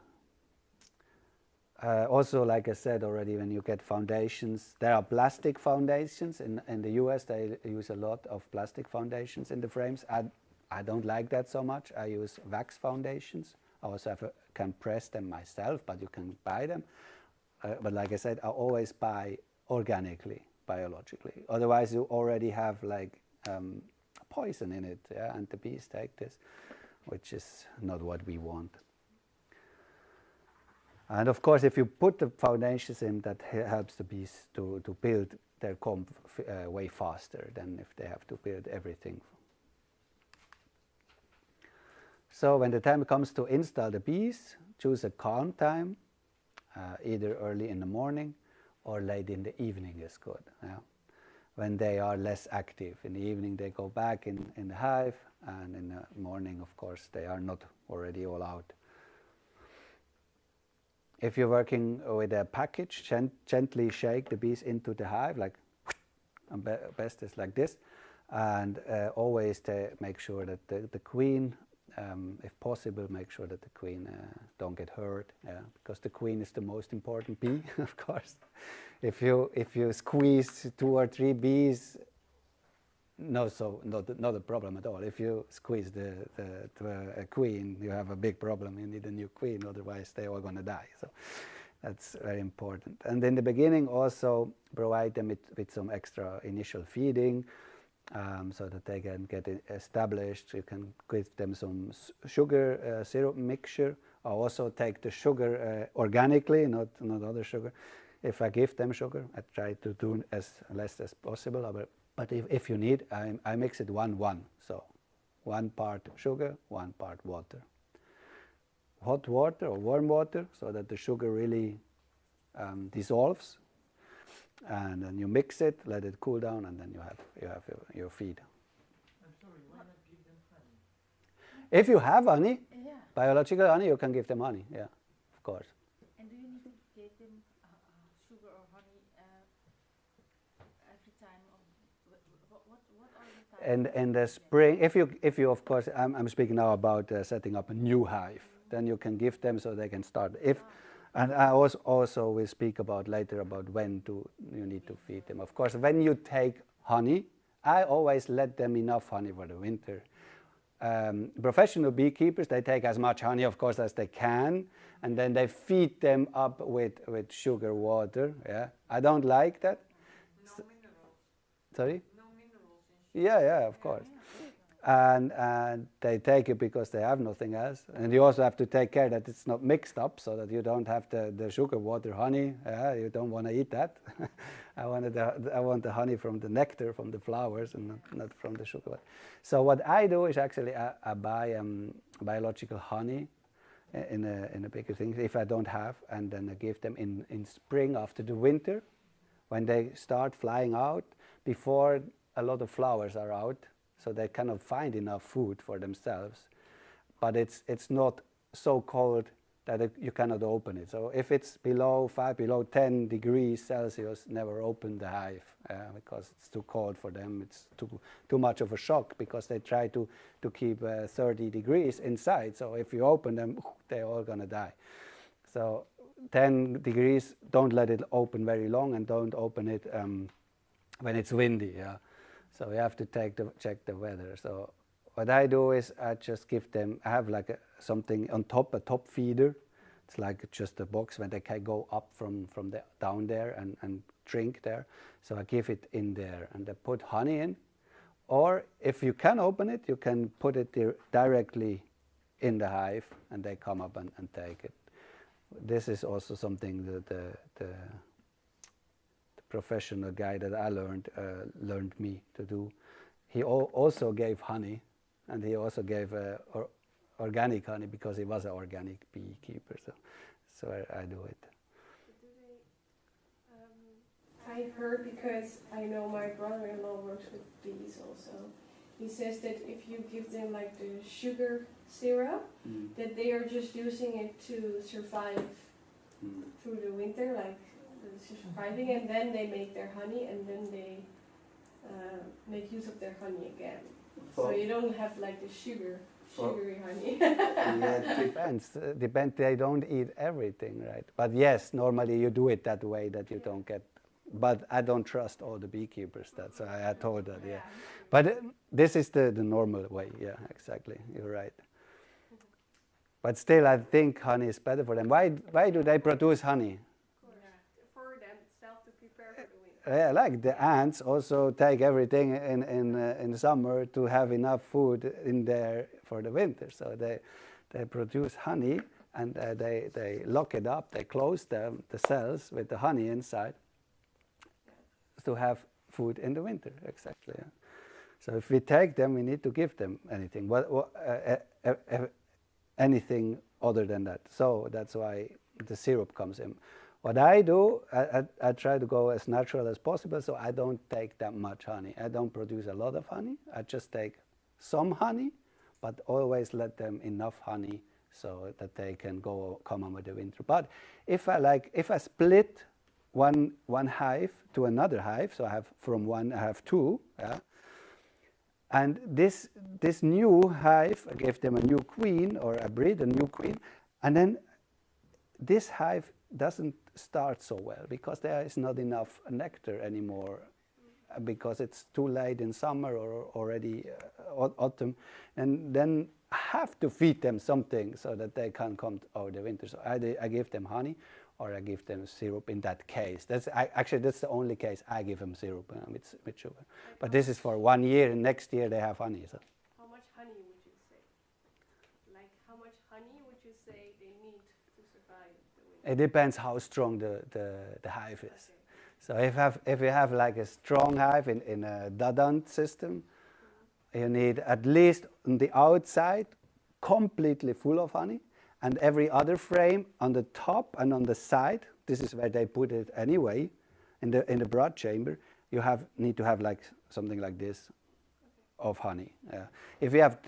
Also, like I said already, when you get foundations, there are plastic foundations. In the US, they use a lot of plastic foundations in the frames. I don't like that so much. I use wax foundations. I also can press them myself, but you can buy them. But like I said, I always buy organically, biologically. Otherwise, you already have like poison in it, yeah? And the bees take this, which is not what we want. And of course, if you put the foundations in, that helps the bees to build their comb way faster than if they have to build everything. So when the time comes to install the bees, choose a calm time, either early in the morning or late in the evening is good. Yeah. When they are less active. In the evening they go back in the hive, and in the morning, of course, they are not already all out. If you're working with a package, gently shake the bees into the hive, like, and best is like this, and always make sure that the queen, if possible, make sure that the queen don't get hurt, because the queen is the most important bee, of course. If you squeeze 2 or 3 bees, not a problem at all. If you squeeze a queen, you have a big problem. You need a new queen, otherwise they all going to die. So that's very important. And in the beginning, also provide them with some extra initial feeding, so that they can get established. You can give them some sugar syrup mixture. I also take the sugar organically, not other sugar. If I give them sugar, I try to do as less as possible. But if you need, I mix it 1-1. So 1 part sugar, 1 part water. Hot water or warm water, so that the sugar really dissolves. And then you mix it, let it cool down, and then you have your feed. I'm sorry, why not give them honey? If you have honey, Yeah. biological honey, you can give them honey. Yeah, of course. And do you need to give them sugar or honey every time? What are the times? And in the spring, if you of course, I'm speaking now about setting up a new hive. Then you can give them so they can start. And I also will speak about later about when you need to feed them. Of course, when you take honey, I always let them enough honey for the winter. Professional beekeepers, they take as much honey, of course, as they can, and then they feed them up with sugar water. Yeah, I don't like that. No minerals. Sorry? No minerals in sugar. Yeah, of course. And they take it because they have nothing else. And you also have to take care that it's not mixed up, so that you don't have the sugar, water, honey. You don't want to eat that. I want the honey from the nectar, from the flowers, and not from the sugar. So what I do is actually I buy biological honey in a bigger thing, if I don't have, and then I give them in spring after the winter, when they start flying out, before a lot of flowers are out, so they cannot find enough food for themselves. But it's not so cold that you cannot open it. So if it's below 10 degrees Celsius, never open the hive, because it's too cold for them. It's too much of a shock, because they try to keep 30 degrees inside. So if you open them, they're all going to die. So 10 degrees, don't let it open very long, and don't open it when it's windy. Yeah. So you have to check the weather. So what I do is I just give them, I have like something on top, a top feeder. It's like just a box where they can go up from down there and drink there. So I give it in there, and I put honey in. Or if you can open it, you can put it directly in the hive, and they come up and take it. This is also something that the professional guy that I learned me to do. He also gave honey, and he also gave organic honey, because he was an organic beekeeper. So I do it. I heard, because I know my brother-in-law works with bees also. He says that if you give them like the sugar syrup, that they are just using it to survive through the winter, like surviving, and then they make their honey, and then they make use of their honey again. So you don't have like the sugary honey. Yeah, it depends. They don't eat everything, right? But yes, normally you do it that way, that you don't get. But I don't trust all the beekeepers. That's why I told that. Yeah, but this is the normal way. Yeah, exactly. You're right. But still, I think honey is better for them. Why do they produce honey? For themselves to prepare for the winter. Yeah, like the ants also take everything in summer to have enough food in there for the winter. So they produce honey, and they lock it up. They close the cells with the honey inside to have food in the winter. Exactly. Yeah. So if we take them, we need to give them anything. Anything other than that. So that's why the syrup comes in. What I do, I try to go as natural as possible, so I don't take that much honey. I don't produce a lot of honey. I just take some honey, but always let them enough honey so that they can come over the winter. But if I split one hive to another hive, so I have from one I have two, yeah, and this new hive, I give them a new queen, or I breed a new queen, and then this hive doesn't start so well because there is not enough nectar anymore, because it's too late in summer or already autumn, and then I have to feed them something so that they can come over the winter. So I give them honey, or I give them syrup in that case. Actually that's the only case I give them syrup with sugar. But this is for 1 year, and next year they have honey. So. How much honey would you say? Like how much honey would you say they need to survive the winter? It depends how strong the hive is. Okay. So if you have like a strong hive in a Dadant system, you need at least on the outside completely full of honey, and every other frame on the top and on the side, this is where they put it anyway, in the brood chamber, you need to have like something like this of honey. If you have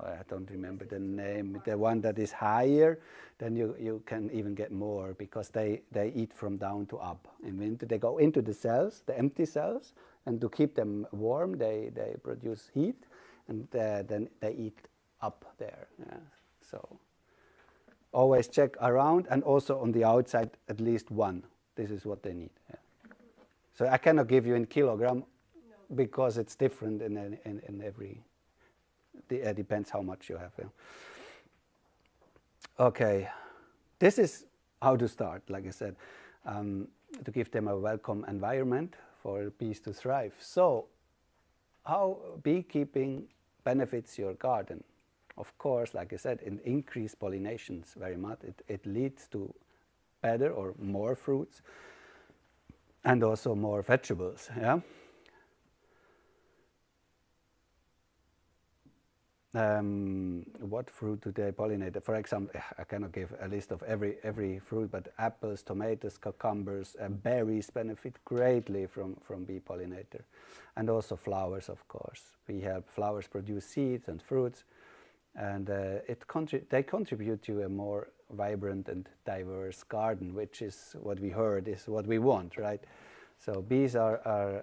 I don't remember the name, the one that is higher, then you can even get more, because they eat from down to up. In winter they go into the cells, the empty cells, and to keep them warm they produce heat, and then they eat up there. Yeah. So always check around, and also on the outside at least one. This is what they need. Yeah. So I cannot give you in kilogram, because it's different in every. It depends how much you have. Yeah. Okay, this is how to start, like I said, to give them a welcome environment for bees to thrive. So, how beekeeping benefits your garden? Of course, like I said, it increases pollinations very much. It leads to better or more fruits, and also more vegetables. Yeah. What fruit do they pollinate? For example, I cannot give a list of every fruit, but apples, tomatoes, cucumbers, berries benefit greatly from bee pollinator, and also flowers, of course. Flowers produce seeds and fruits, and they contribute to a more vibrant and diverse garden, which is what we heard is what we want, right? So bees are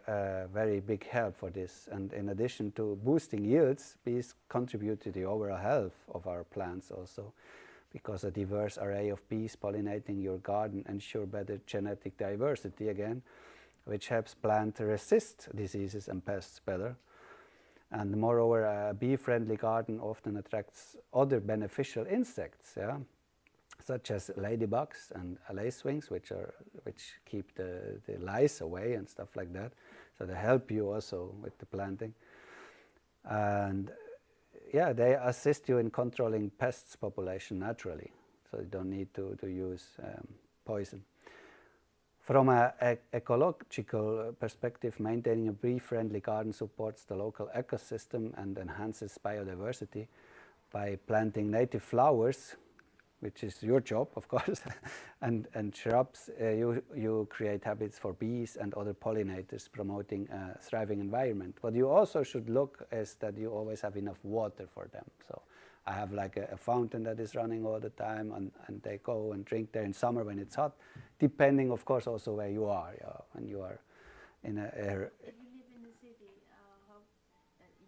a very big help for this, and in addition to boosting yields, bees contribute to the overall health of our plants also, because a diverse array of bees pollinating your garden ensure better genetic diversity again, which helps plant resist diseases and pests better. And moreover, a bee-friendly garden often attracts other beneficial insects, yeah, such as ladybugs and lacewings, which keep the lice away and stuff like that. So they help you also with the planting. And yeah, they assist you in controlling pests population naturally. So you don't need to use poison. From an ecological perspective, maintaining a bee-friendly garden supports the local ecosystem and enhances biodiversity by planting native flowers, which is your job, of course, and shrubs. You create habits for bees and other pollinators, promoting a thriving environment. What you also should look is that you always have enough water for them. So I have like a fountain that is running all the time, and they go and drink there in summer when it's hot, depending, of course, also where you are. Yeah, when you are in a area. If you live in the city,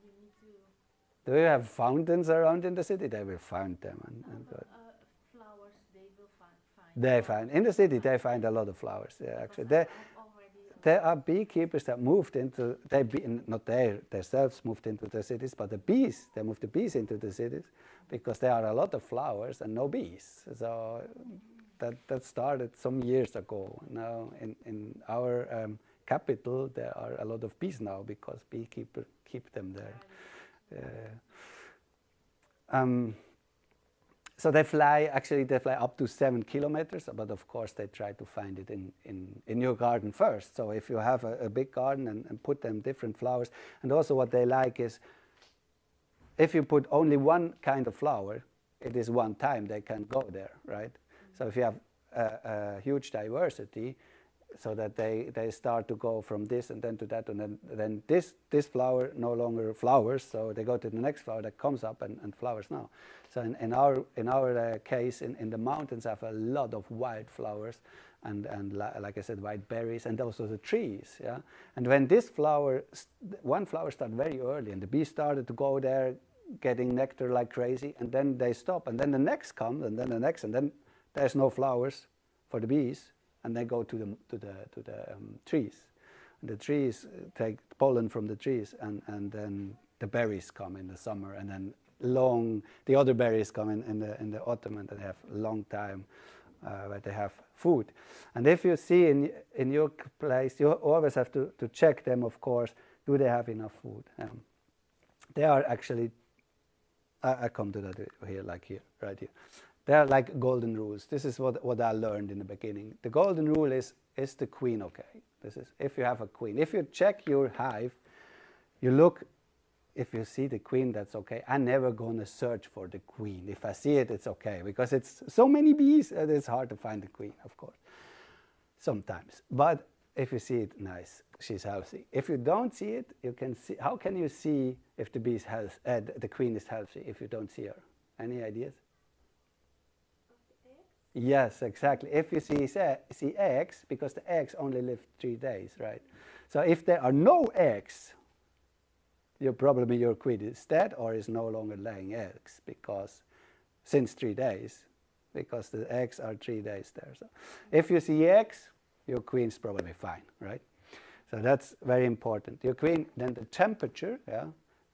you need to. Do you have fountains around in the city? They will find them and go. Flowers, they will find. They find in the city. They find a lot of flowers. Yeah, actually, there are beekeepers that moved into. Not they themselves moved into the cities, but the bees. They moved the bees into the cities because there are a lot of flowers and no bees. So that started some years ago. Now in our capital, there are a lot of bees now because beekeepers keep them there. So they fly up to 7 kilometers, but of course they try to find it in your garden first. So if you have a big garden and put them different flowers, and also what they like is, if you put only one kind of flower, it is one time they can go there, right? So if you have a huge diversity, so that they start to go from this and then to that, and then this flower no longer flowers, so they go to the next flower that comes up and flowers now. So in our case, in the mountains, have a lot of wild flowers, and like I said, white berries, and also the trees. Yeah, and when this flower, one flower started very early, and the bees started to go there, getting nectar like crazy, and then they stop, and then the next comes, and then the next, and then there's no flowers for the bees, and they go to the trees. And the trees take pollen from the trees, and then the berries come in the summer, and then the other berries come in the autumn, and they have a long time where they have food. And if you see in your place, you always have to check them, of course. Do they have enough food? They are actually, I come to that here, like here, right here. They are like golden rules. This is what I learned in the beginning. The golden rule is the queen okay? This is if you have a queen. If you check your hive, you look, if you see the queen, that's okay. I'm never going to search for the queen. If I see it, it's okay, because it's so many bees, it's hard to find the queen, of course, sometimes. But if you see it, nice, she's healthy. If you don't see it, you can see. How can you see if the the queen is healthy if you don't see her? Any ideas? Yes, exactly. If you see eggs, because the eggs only live 3 days, right? So if there are no eggs, probably your queen is dead or is no longer laying eggs, because since 3 days, because the eggs are 3 days there. So if you see eggs, your queen's probably fine, right? So that's very important. Your queen, then the temperature, yeah,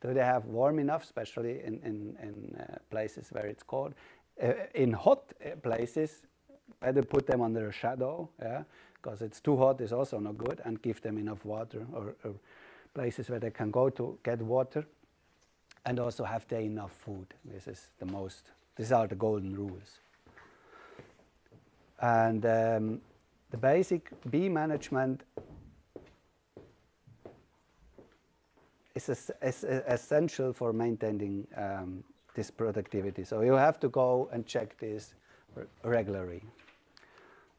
do they have warm enough, especially in places where it's cold? In hot places, better put them under a shadow, yeah, because it's too hot is also not good, and give them enough water, or places where they can go to get water, and also have they enough food. These are the golden rules. And the basic bee management is essential for maintaining this productivity. So you have to go and check this regularly.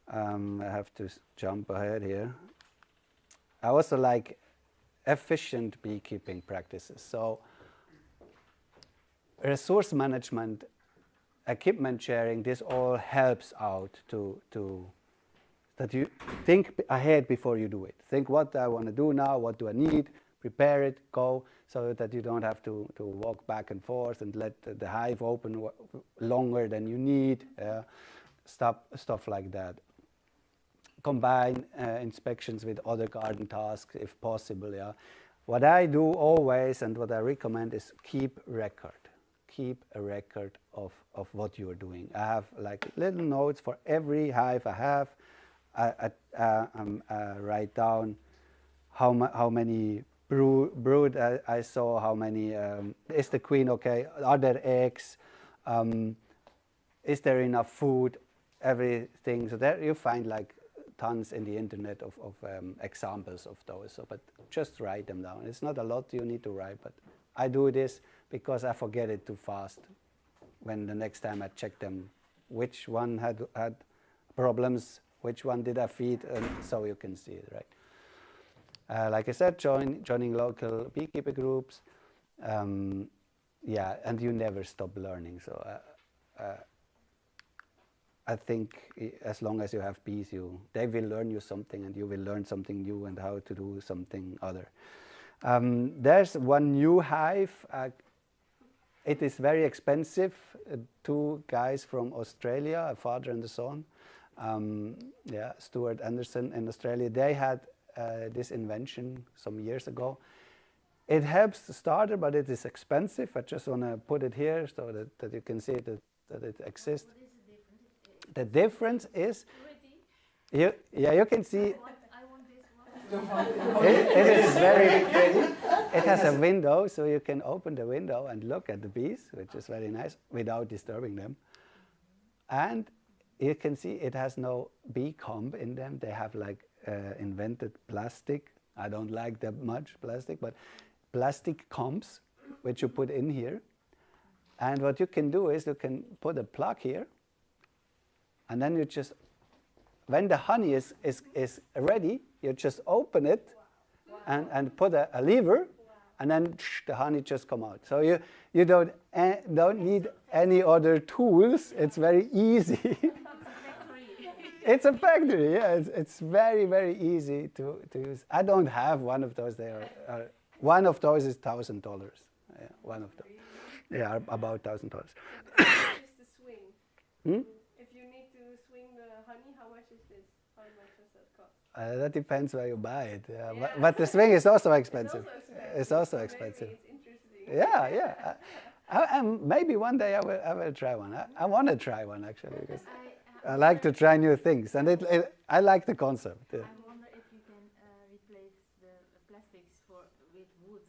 I have to jump ahead here. I also like efficient beekeeping practices. So resource management, equipment sharing, this all helps out that you think ahead before you do it. Think what I want to do now, what do I need, prepare it, go, so that you don't have to walk back and forth and let the hive open longer than you need, stuff like that. Combine inspections with other garden tasks if possible. Yeah. What I do always, and what I recommend, is keep record. Keep a record of what you are doing. I have like little notes for every hive I have. I write down how many brood I saw, how many, is the queen okay, are there eggs, is there enough food, everything. So there you find like tons in the internet of examples of those. So, but just write them down. It's not a lot you need to write, but I do this because I forget it too fast. When the next time I check them, which one had problems, which one did I feed, and so you can see it, right? Like I said, joining local beekeeper groups, yeah, and you never stop learning. So I think as long as you have bees, they will learn you something, and you will learn something new and how to do something other. There's one new hive. It is very expensive. 2 guys from Australia, a father and a son, yeah, Stuart Anderson in Australia, they had this invention some years ago. It helps the starter, but it is expensive. I just want to put it here so that you can see that it exists. What is The the difference? difference is, Pretty. you can see, I want this one. it is very pretty. It has a window, so you can open the window and look at the bees, which is very nice, without disturbing them. And you can see it has no bee comb in them. They have like invented plastic. I don't like that much plastic, but plastic combs, which you put in here. And what you can do is you can put a plug here, and then you just, when the honey is ready, you just open it and put a lever, and then the honey just come out. So you don't need any other tools. It's very easy. It's a factory, yeah. It's very, very easy to use. I don't have one of those. One of those is $1,000. Yeah, one of them. Yeah, about $1,000. How much is the swing? If you need to swing the honey, how much is this? How much does that cost? That depends where you buy it. Yeah. Yeah. But the swing is also expensive. It's also expensive. It's also expensive. Maybe it's interesting. Yeah, yeah. And maybe one day I will try one. I want to try one actually, because I like to try new things, and I like the concept. Yeah. I wonder if you can replace the plastics with wood.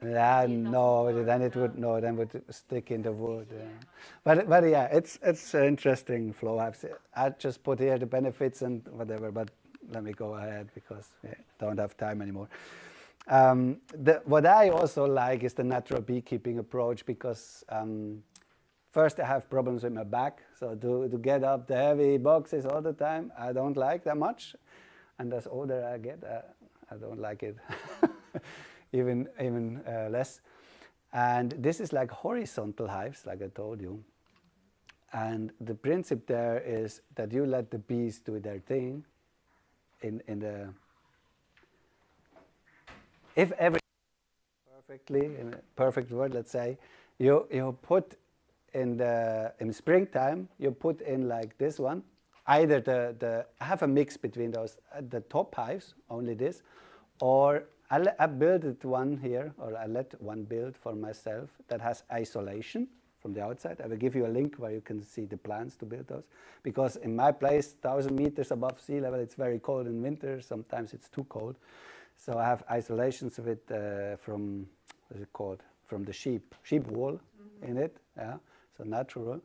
Yeah, no, then it would stick in the wood. Yeah. But yeah, it's an interesting flow. I just put here the benefits and whatever, but let me go ahead because I don't have time anymore. What I also like is the natural beekeeping approach, because first I have problems with my back, so to get up the heavy boxes all the time, I don't like that much, and as older I get, I don't like it. even less. And this is like horizontal hives, like I told you. And the principle there is that you let the bees do their thing in the, if everything perfectly, in a perfect word, let's say, you put in springtime, you put in like this one, either I have a mix between those, the top hives, only this, or I built one here, or I let one build for myself that has isolation from the outside. I will give you a link where you can see the plans to build those. Because in my place, 1,000 meters above sea level, it's very cold in winter. Sometimes it's too cold. So I have isolations with from, what's it called? From the sheep wool in it. Yeah, so natural.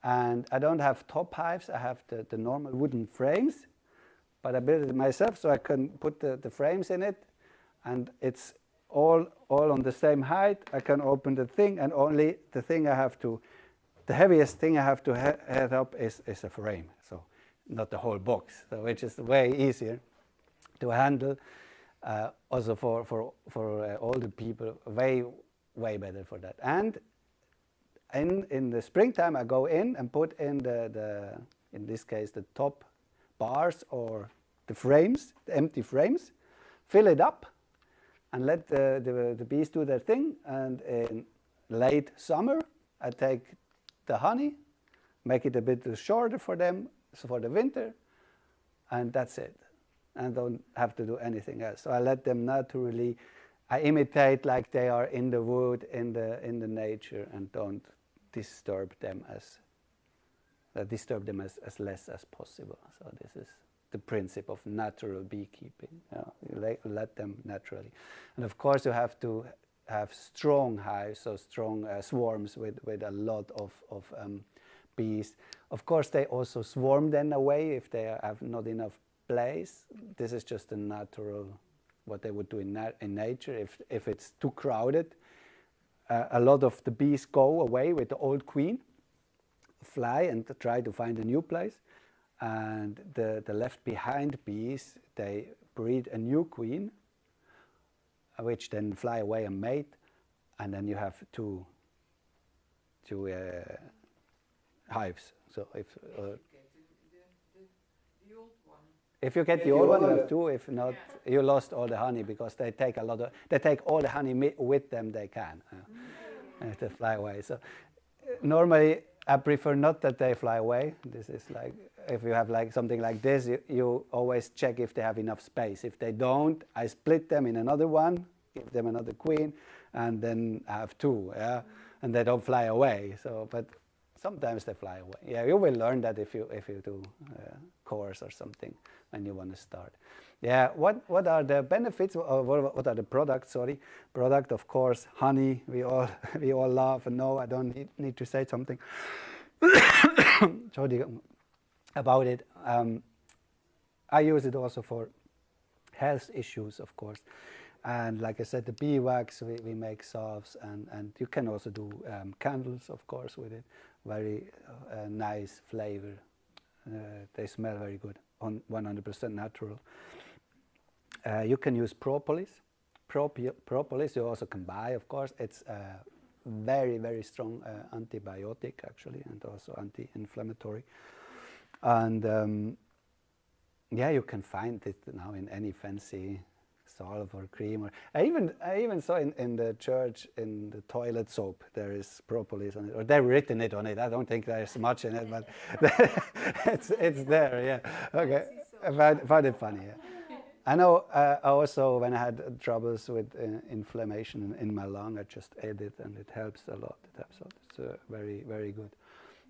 And I don't have top hives. I have the normal wooden frames. But I built it myself, so I can put the frames in it. And it's all on the same height. I can open the thing, and only the thing I have to, the heaviest thing I have to head up is a frame, so not the whole box, so which is way easier to handle. Also for older people, way better for that. And in the springtime, I go in and put in in this case the top bars or the frames, the empty frames, fill it up, and let the bees do their thing. And in late summer, I take the honey, make it a bit shorter for them, so for the winter, and that's it. And don't have to do anything else. So I let them naturally, I imitate like they are in the wood, in the nature, and don't disturb them as less as possible. So this is the principle of natural beekeeping. You let them naturally. And of course you have to have strong hives, so strong swarms with a lot of bees. Of course they also swarm then away if they have not enough place. This is just a natural, what they would do in nature. If it's too crowded, a lot of the bees go away with the old queen, fly and try to find a new place. And the left behind bees, they breed a new queen, which then fly away and mate, and then you have two hives. So if you get the old one, you have two. If not, you lost all the honey, because they take all the honey with them they can. To fly away. So normally I prefer not that they fly away. This is like, if you have like something like this, you always check if they have enough space. If they don't, I split them in another one, give them another queen, and then I have two, yeah, and they don't fly away. So, but sometimes they fly away. Yeah, you will learn that if you do a course or something when you want to start. Yeah, what are the benefits, or what are the products? Sorry, product, of course, honey. We all love and know. I don't need to say something. Sorry about it. I use it also for health issues, of course. And like I said, the bee wax, we make salves, and you can also do candles, of course, with it. Very nice flavor. They smell very good, 100% natural. You can use propolis. Propolis you also can buy, of course. It's a very, very strong antibiotic, actually, and also anti-inflammatory. And yeah, you can find it now in any fancy salve or cream. Or I even saw in the church, in the toilet soap, there is propolis on it, or they've written it on it. I don't think there's much in it, but it's there. Yeah. Okay. I found it funny. Yeah. I know. Also, when I had troubles with inflammation in my lung, I just ate it, and it helps a lot. It helps a lot. It's very, very good.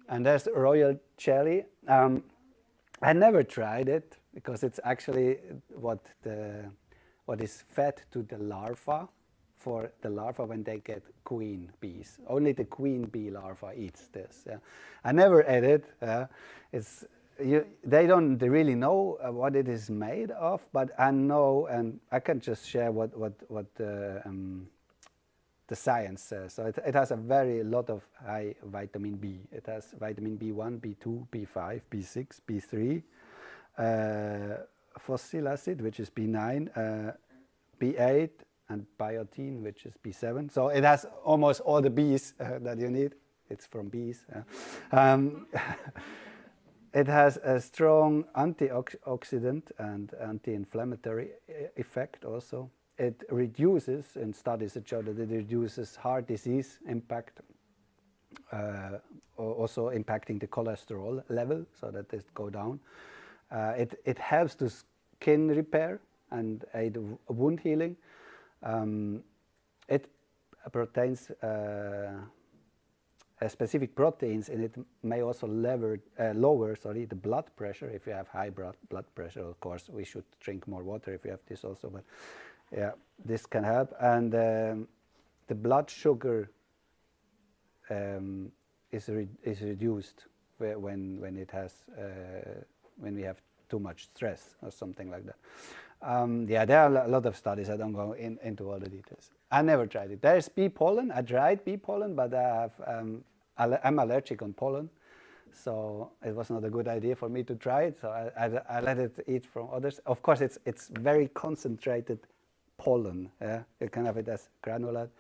And there's royal jelly. I never tried it because it's actually what is fed to the larva, for the larva when they get queen bees. Only the queen bee larva eats this. Yeah. I never ate it. They don't really know what it is made of, but I know, and I can just share what the science says. So it has a very lot of high vitamin B. It has vitamin B1, B2, B5, B6, B3, fossil acid, which is B9, B8, and biotin, which is B7. So it has almost all the Bs that you need. It's from bees. It has a strong antioxidant and anti-inflammatory effect also. It reduces, in studies that show that it reduces heart disease impact, also impacting the cholesterol level, so that it go down. It helps to skin repair and aid wound healing. It protains specific proteins in it may also lower the blood pressure. If you have high blood pressure, of course, we should drink more water if you have this also. But yeah, this can help. And the blood sugar is reduced when it has when we have too much stress or something like that. Yeah, there are a lot of studies. I don't go into all the details. I never tried it. There's bee pollen. I tried bee pollen, but I have, I'm allergic on pollen, so it was not a good idea for me to try it. So I let it eat from others. Of course, it's very concentrated pollen. Yeah, you can have it as granulate.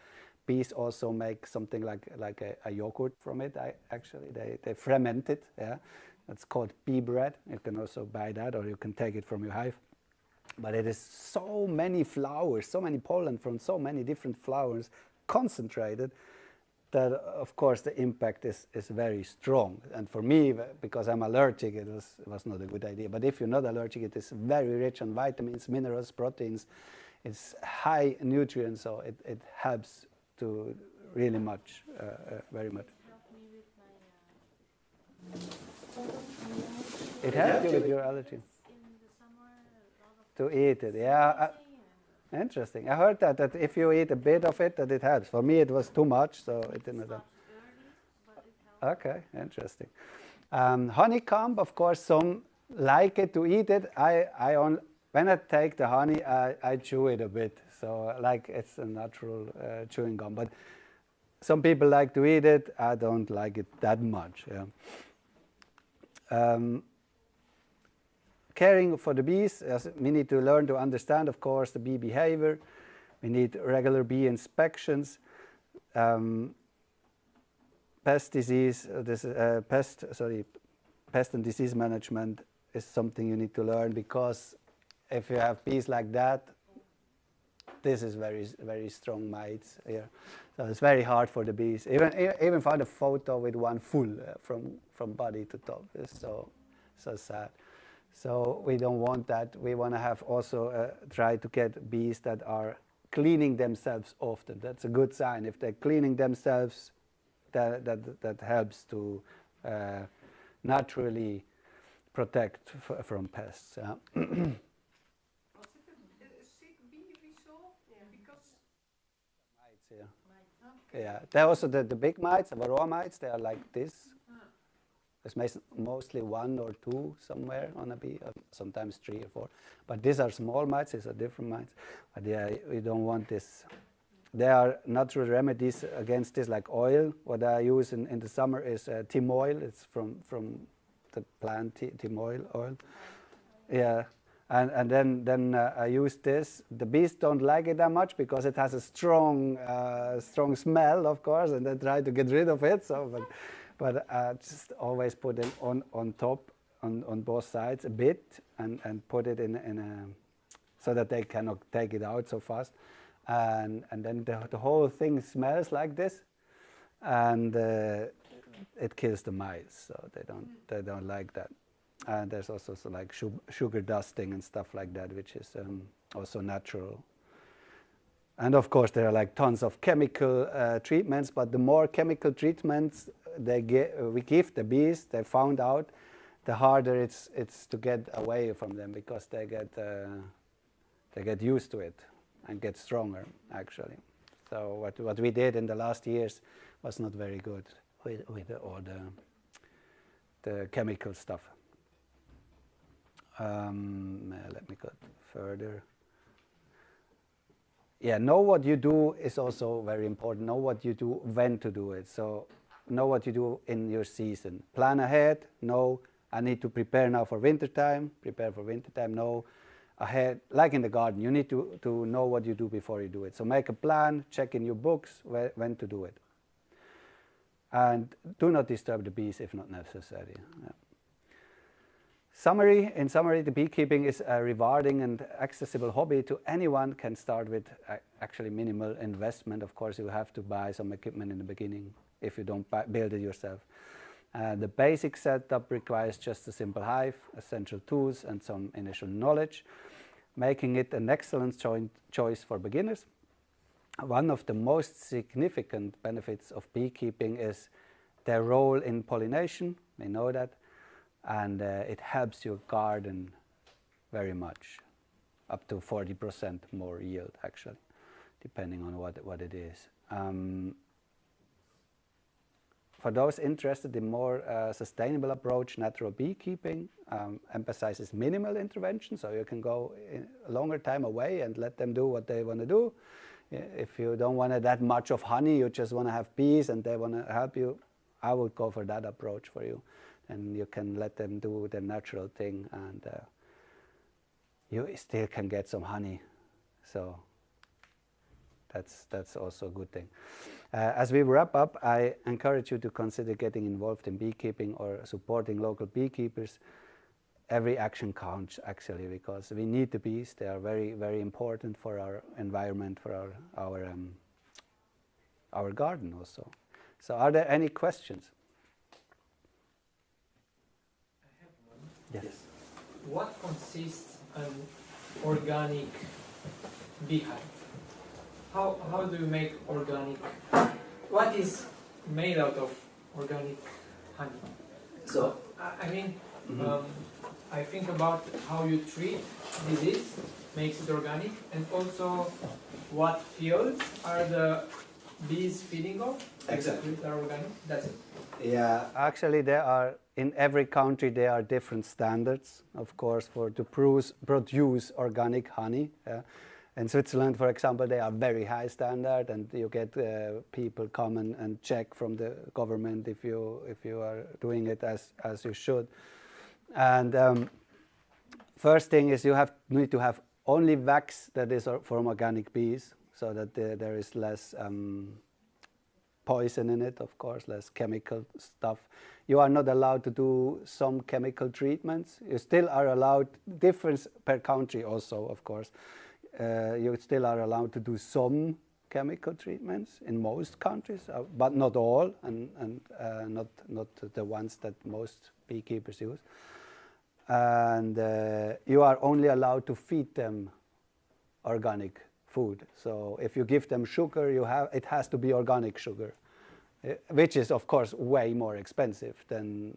Bees also make something like a yogurt from it. They ferment it. Yeah, it's called bee bread. You can also buy that, or you can take it from your hive. But it is so many flowers, so many pollen from so many different flowers concentrated, that of course the impact is very strong. And for me, because I'm allergic, it was not a good idea. But if you're not allergic, it is very rich on vitamins, minerals, proteins. It's high nutrients, so it helps to really much, very much. It helps you with your allergy. To eat it, yeah. Interesting. I heard that if you eat a bit of it, that it helps. For me, it was too much, so it didn't help. Okay, interesting. Honeycomb, of course, some like it to eat it. When I take the honey, I chew it a bit, so like it's a natural chewing gum. But some people like to eat it. I don't like it that much. Yeah. Caring for the bees, we need to learn to understand, of course, the bee behavior. We need regular bee inspections. Pest and disease management is something you need to learn, because if you have bees like that, this is very, very strong mites here. So it's very hard for the bees. Even found a photo with one full from body to top. It's so sad. So we don't want that. We want to have also try to get bees that are cleaning themselves often. That's a good sign. If they're cleaning themselves, that helps to naturally protect from pests. Was it a sick bee we saw? Yeah. Because mites, yeah. Yeah, they're also the big mites, the varroa mites. They are like this. It's mostly 1 or 2 somewhere on a bee, sometimes 3 or 4. But these are small mites, these are different mites. But yeah, you don't want this. There are natural remedies against this, like oil. What I use in the summer is Tim oil. It's from the plant Tim oil. Yeah. And then I use this. The bees don't like it that much because it has a strong smell, of course, and they try to get rid of it. So, but I just always put it on top, on both sides a bit, and put it in a, so that they cannot take it out so fast. And then the whole thing smells like this, and it kills the mice. So they don't like that. And there's also like sugar dusting and stuff like that, which is also natural. And of course, there are like tons of chemical treatments, but the more chemical treatments we give the bees, they found out, the harder it's to get away from them, because they get used to it and get stronger, actually. So what we did in the last years was not very good with all the chemical stuff. Let me go further. Yeah, know what you do is also very important. Know what you do, when to do it. So know what you do in your season. Plan ahead. Know I need to prepare now for winter time. Prepare for winter time. Know ahead. Like in the garden, you need to know what you do before you do it. So make a plan. Check in your books when to do it. And do not disturb the bees if not necessary. Yeah. In summary, the beekeeping is a rewarding and accessible hobby to anyone. Can start with actually minimal investment. Of course, you have to buy some equipment in the beginning if you don't build it yourself. The basic setup requires just a simple hive, essential tools, and some initial knowledge, making it an excellent choice for beginners. One of the most significant benefits of beekeeping is their role in pollination. We know that. And it helps your garden very much, up to 40% more yield, actually, depending on what it is. For those interested in more sustainable approach, natural beekeeping emphasizes minimal intervention, so you can go a longer time away and let them do what they want to do. If you don't want that much of honey, you just want to have bees and they want to help you, I would go for that approach for you. And you can let them do the natural thing, and you still can get some honey. So that's also a good thing. As we wrap up, I encourage you to consider getting involved in beekeeping or supporting local beekeepers. Every action counts, actually, because we need the bees. They are very, very important for our environment, for our garden also. So are there any questions? Yes. What consists an organic beehive? How do you make organic? What is made out of organic honey? So I mean, I think about how you treat disease makes it organic, and also what fields are the bees feeding off? Exactly. Are organic. That's it. Yeah, actually there are, in every country there are different standards, of course, to produce organic honey. In Switzerland, for example, they are very high standard, and you get people come and check from the government if you are doing it as you should. And first thing is you need to have only wax that is from organic bees, so that there is less poison in it, of course, less chemical stuff. You are not allowed to do some chemical treatments. You still are allowed, difference per country also, of course. You still are allowed to do some chemical treatments in most countries, but not all, and not the ones that most beekeepers use. And you are only allowed to feed them organic food. So if you give them sugar, it has to be organic sugar, which is of course way more expensive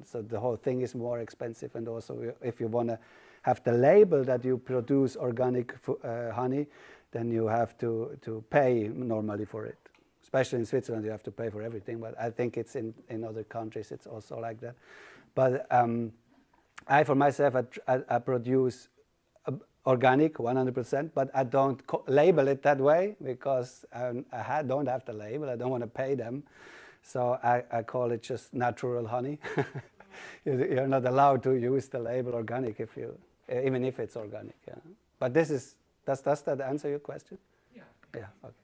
so the whole thing is more expensive. And also if you want to have the label that you produce organic honey, then you have to pay normally for it. Especially in Switzerland, you have to pay for everything, but I think it's in other countries it's also like that. But I, for myself, I produce organic 100%, but I don't label it that way because I don't have the label. I don't want to pay them. So I call it just natural honey. You're not allowed to use the label organic even if it's organic. Yeah. But does that answer your question? Yeah. Yeah. Okay.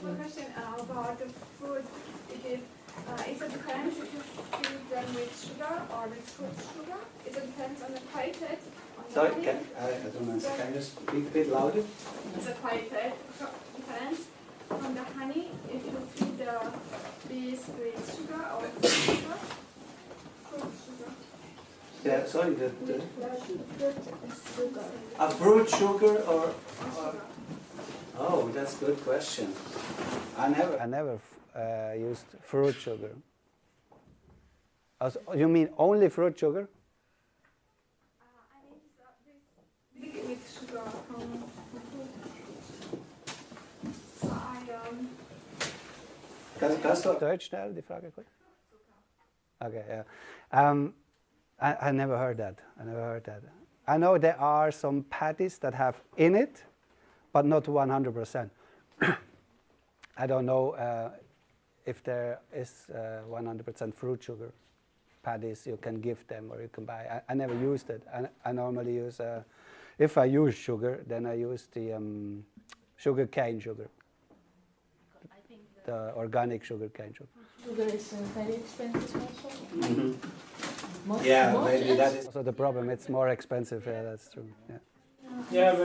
One question about the food you give. Is it depends if you feed them with sugar or with fruit sugar? It depends on the quality. Sorry, I don't understand. Can you speak a bit louder? Is the quality difference from the honey if you feed the bees with sugar or fruit sugar? Fruit sugar. Yeah, sorry. Sugar. A fruit sugar or oh, that's a good question. I never used fruit sugar. You mean only fruit sugar? I mean, this with sugar from fruit. So Kannst du Deutsch schnell die Frage kurz? Okay, yeah. I never heard that. I know there are some patties that have in it, but not 100%. I don't know if there is 100% fruit sugar patties you can give them or you can buy. I never used it. I normally use, if I use sugar, then I use the sugar cane sugar. The organic sugar cane sugar. Sugar is very expensive also. Mm-hmm. Yeah, maybe that is also the problem. It's more expensive. Yeah, that's true. Yeah. Yeah,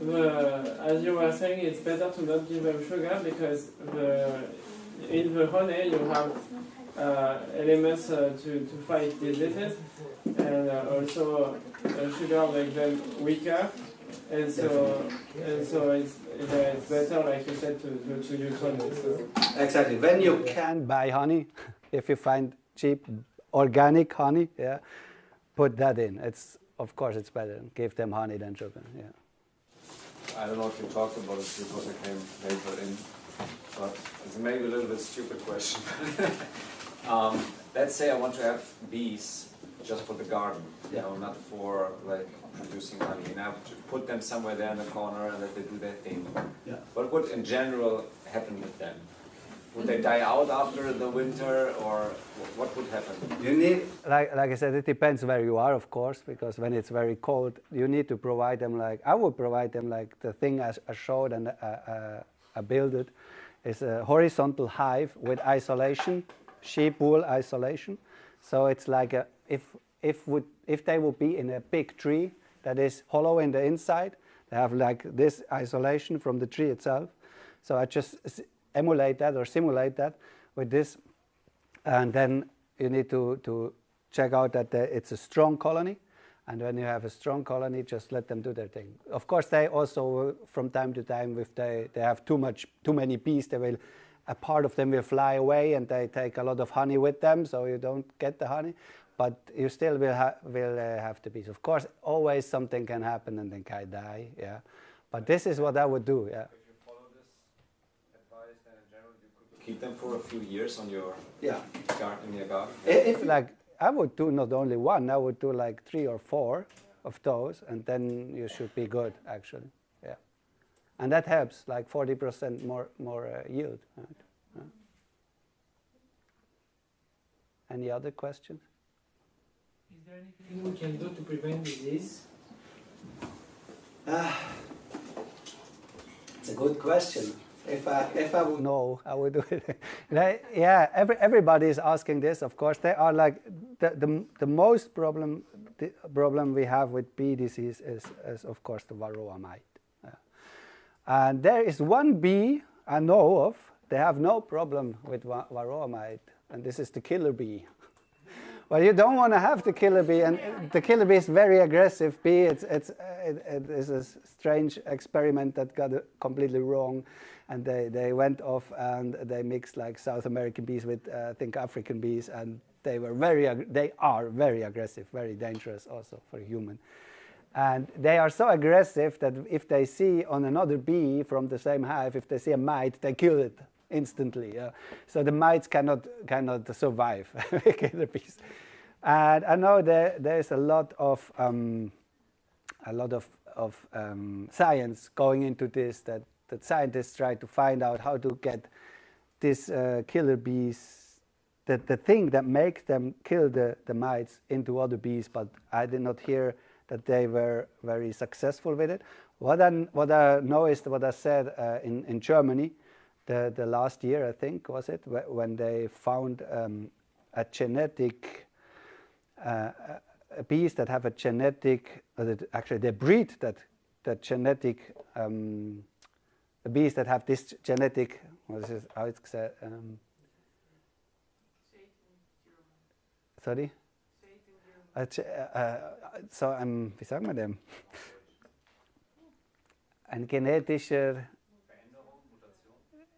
but as you were saying, it's better to not give them sugar because in the honey you have elements to fight diseases, and also sugar makes them weaker, and so it's better, like you said, to use honey. So. Exactly. When you can buy honey, if you find cheap organic honey, yeah, put that in. Of course it's better. Give them honey than sugar. Yeah. I don't know if you talked about it because I came later in, but it's maybe a little bit stupid question. Let's say I want to have bees just for the garden, you know, not for like producing honey. And I have to put them somewhere there in the corner and let them do their thing. Yeah. What would in general happen with them? Would they die out after the winter, or what would happen? You need, like I said, it depends where you are, of course, because when it's very cold, you need to provide them I would provide them like the thing I showed and I built it. It's a horizontal hive with isolation, sheep wool isolation. So it's like if they would be in a big tree that is hollow in the inside, they have like this isolation from the tree itself. So I just emulate that or simulate that with this, and then you need to check out that it's a strong colony, and when you have a strong colony, just let them do their thing. Of course, they also from time to time, if they have too many bees, a part of them will fly away and they take a lot of honey with them, so you don't get the honey, but you still will have the bees. Of course, always something can happen and they can die, yeah. But this is what I would do, yeah. Keep them for a few years on your garden, in your garden. If like I would do not only one, I would do like 3 or 4 of those, and then you should be good actually. Yeah, and that helps like 40% more yield. Right? Yeah. Any other questions? Is there anything we can do to prevent disease? It's a good question. If I would know, I would do it. Yeah, everybody is asking this. Of course, they are like the most problem we have with bee disease is of course the varroa mite. Yeah. And there is one bee I know of. They have no problem with varroa mite, and this is the killer bee. Well, you don't want to have the killer bee, and the killer bee is very aggressive bee. It is a strange experiment that got completely wrong, and they went off and they mixed like South American bees with I think African bees, and they are very aggressive, very dangerous also for a human. And they are so aggressive that if they see on another bee from the same hive, if they see a mite, they kill it instantly. So the mites cannot survive killer bees. And I know there's a lot of science going into this, that scientists try to find out how to get these killer bees, the thing that makes them kill the mites, into other bees, but I did not hear that they were very successful with it. What I know is what I said in Germany the last year, I think, was it, when they found a genetic bees that have a genetic, actually they breed that genetic, bees that have this genetic, what is how it's said, sorry? So wie sagen wir dem? Ein genetischer,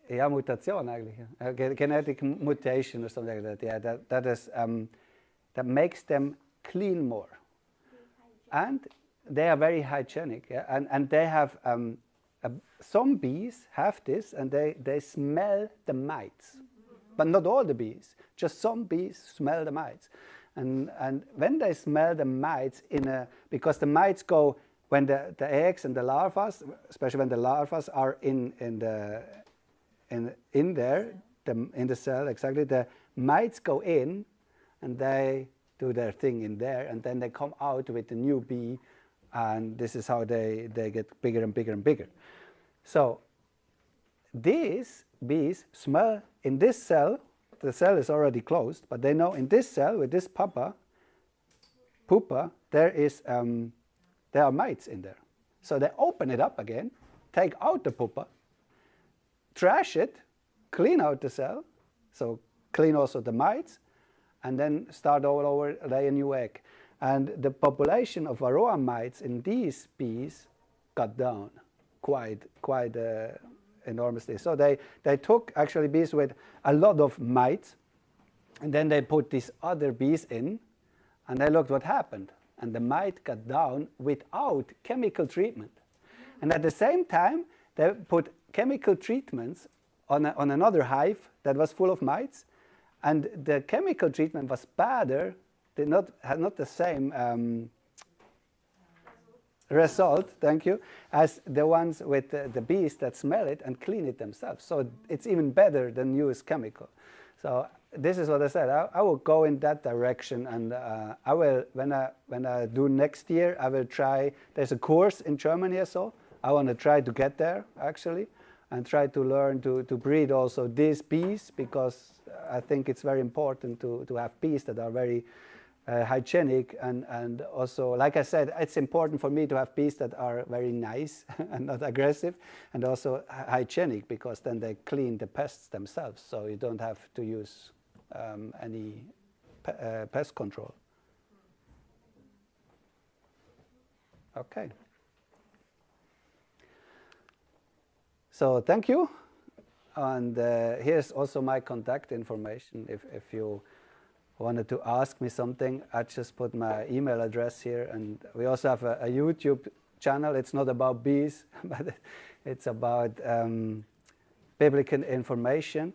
ja, Mutation eigentlich. Genetic mutation or something like that. Yeah, that is that makes them clean more, and they are very hygienic. Yeah? And they have some bees have this, and they smell the mites, but not all the bees. Just some bees smell the mites, and when they smell the mites because the mites go when the eggs and the larvae, especially when the larvae are in there, in the cell, exactly, the mites go in and they do their thing in there, and then they come out with a new bee, and this is how they get bigger and bigger and bigger. So these bees smell in this cell. The cell is already closed, but they know in this cell with this pupa there are mites in there. So they open it up again, take out the pupa, trash it, clean out the cell, so clean also the mites, and then start all over, lay a new egg. And the population of varroa mites in these bees got down quite enormously. So they took actually bees with a lot of mites, and then they put these other bees in, and they looked what happened. And the mite got down without chemical treatment. And at the same time, they put chemical treatments on another hive that was full of mites, and the chemical treatment was badder, had not the same result, thank you, as the ones with the bees that smell it and clean it themselves. So it's even better than use chemical. So this is what I said. I will go in that direction, and I will, when I do next year, I will try. There's a course in Germany, so I want to try to get there actually, and try to learn to breed also these bees, because I think it's very important to have bees that are very hygienic, and also, like I said, it's important for me to have bees that are very nice and not aggressive, and also hygienic, because then they clean the pests themselves, so you don't have to use any pest control. Okay. So thank you, and here's also my contact information. If you wanted to ask me something, I just put my email address here, and we also have a YouTube channel. It's not about bees, but it's about biblical information.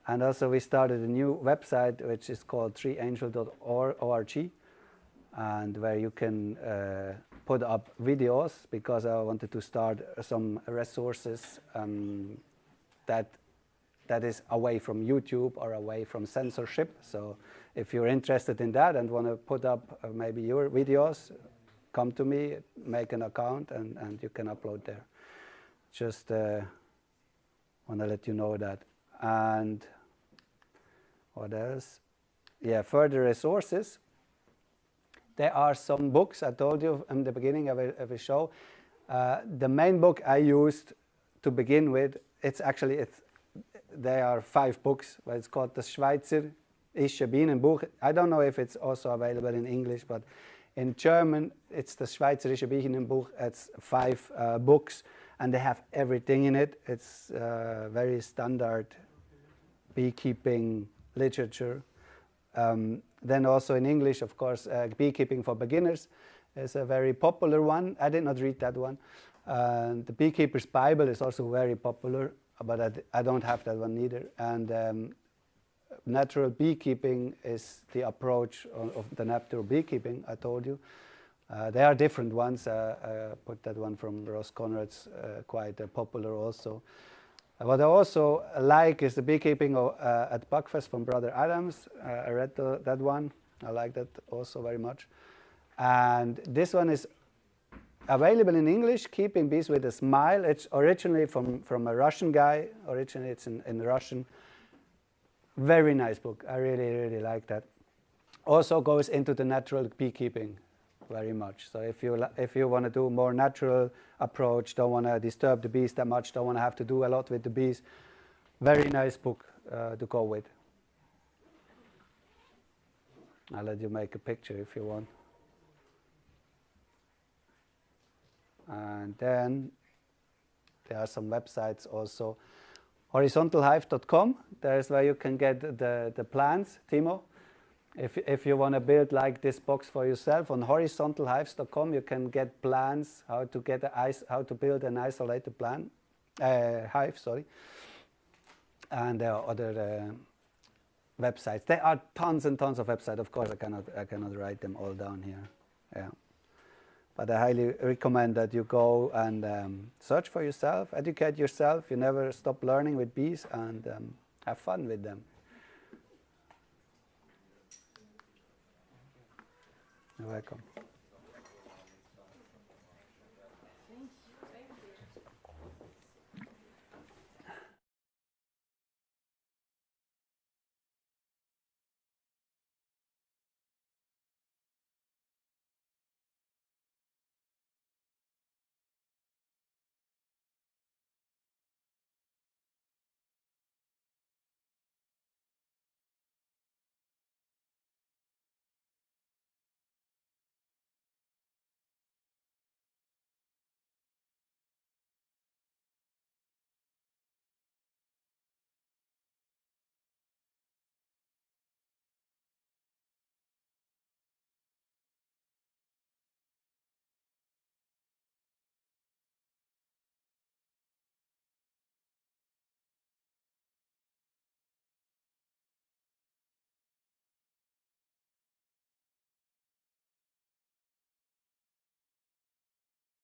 And also we started a new website which is called treeangel.org, and where you can put up videos, because I wanted to start some resources that is away from YouTube or away from censorship. So if you're interested in that and want to put up maybe your videos, come to me, make an account, and you can upload there. Just want to let you know that. And what else? Yeah, further resources. There are some books I told you in the beginning of a show. The main book I used to begin with, there are 5 books, but it's called Das Schweizerische Bienenbuch. I don't know if it's also available in English, but in German it's Das Schweizerische Bienenbuch. It's 5 books, and they have everything in it. It's very standard beekeeping literature. Then also in English, of course, Beekeeping for Beginners is a very popular one. I did not read that one. The Beekeeper's Bible is also very popular, but I don't have that one either. And natural beekeeping is the approach of the natural beekeeping I told you. There are different ones. Put that one from Ross Conrad's quite popular also. What I also like is the beekeeping at Buckfest from Brother Adams. I read that one. I like that also very much. And this one is available in English, Keeping Bees with a Smile. It's originally from a Russian guy. Originally it's in Russian. Very nice book. I really, really like that. Also goes into the natural beekeeping very much. So if you want to do more natural approach, don't want to disturb the bees that much, don't want to have to do a lot with the bees, very nice book to go with. I'll let you make a picture if you want. And then there are some websites also. Horizontalhive.com, there's where you can get the plans, Timo. If you want to build like this box for yourself, on horizontalhives.com you can get plans how to build an isolated hive, sorry. And there are other websites. There are tons and tons of websites. Of course, I cannot write them all down here. Yeah. But I highly recommend that you go and search for yourself, educate yourself. You never stop learning with bees, and have fun with them. You're welcome.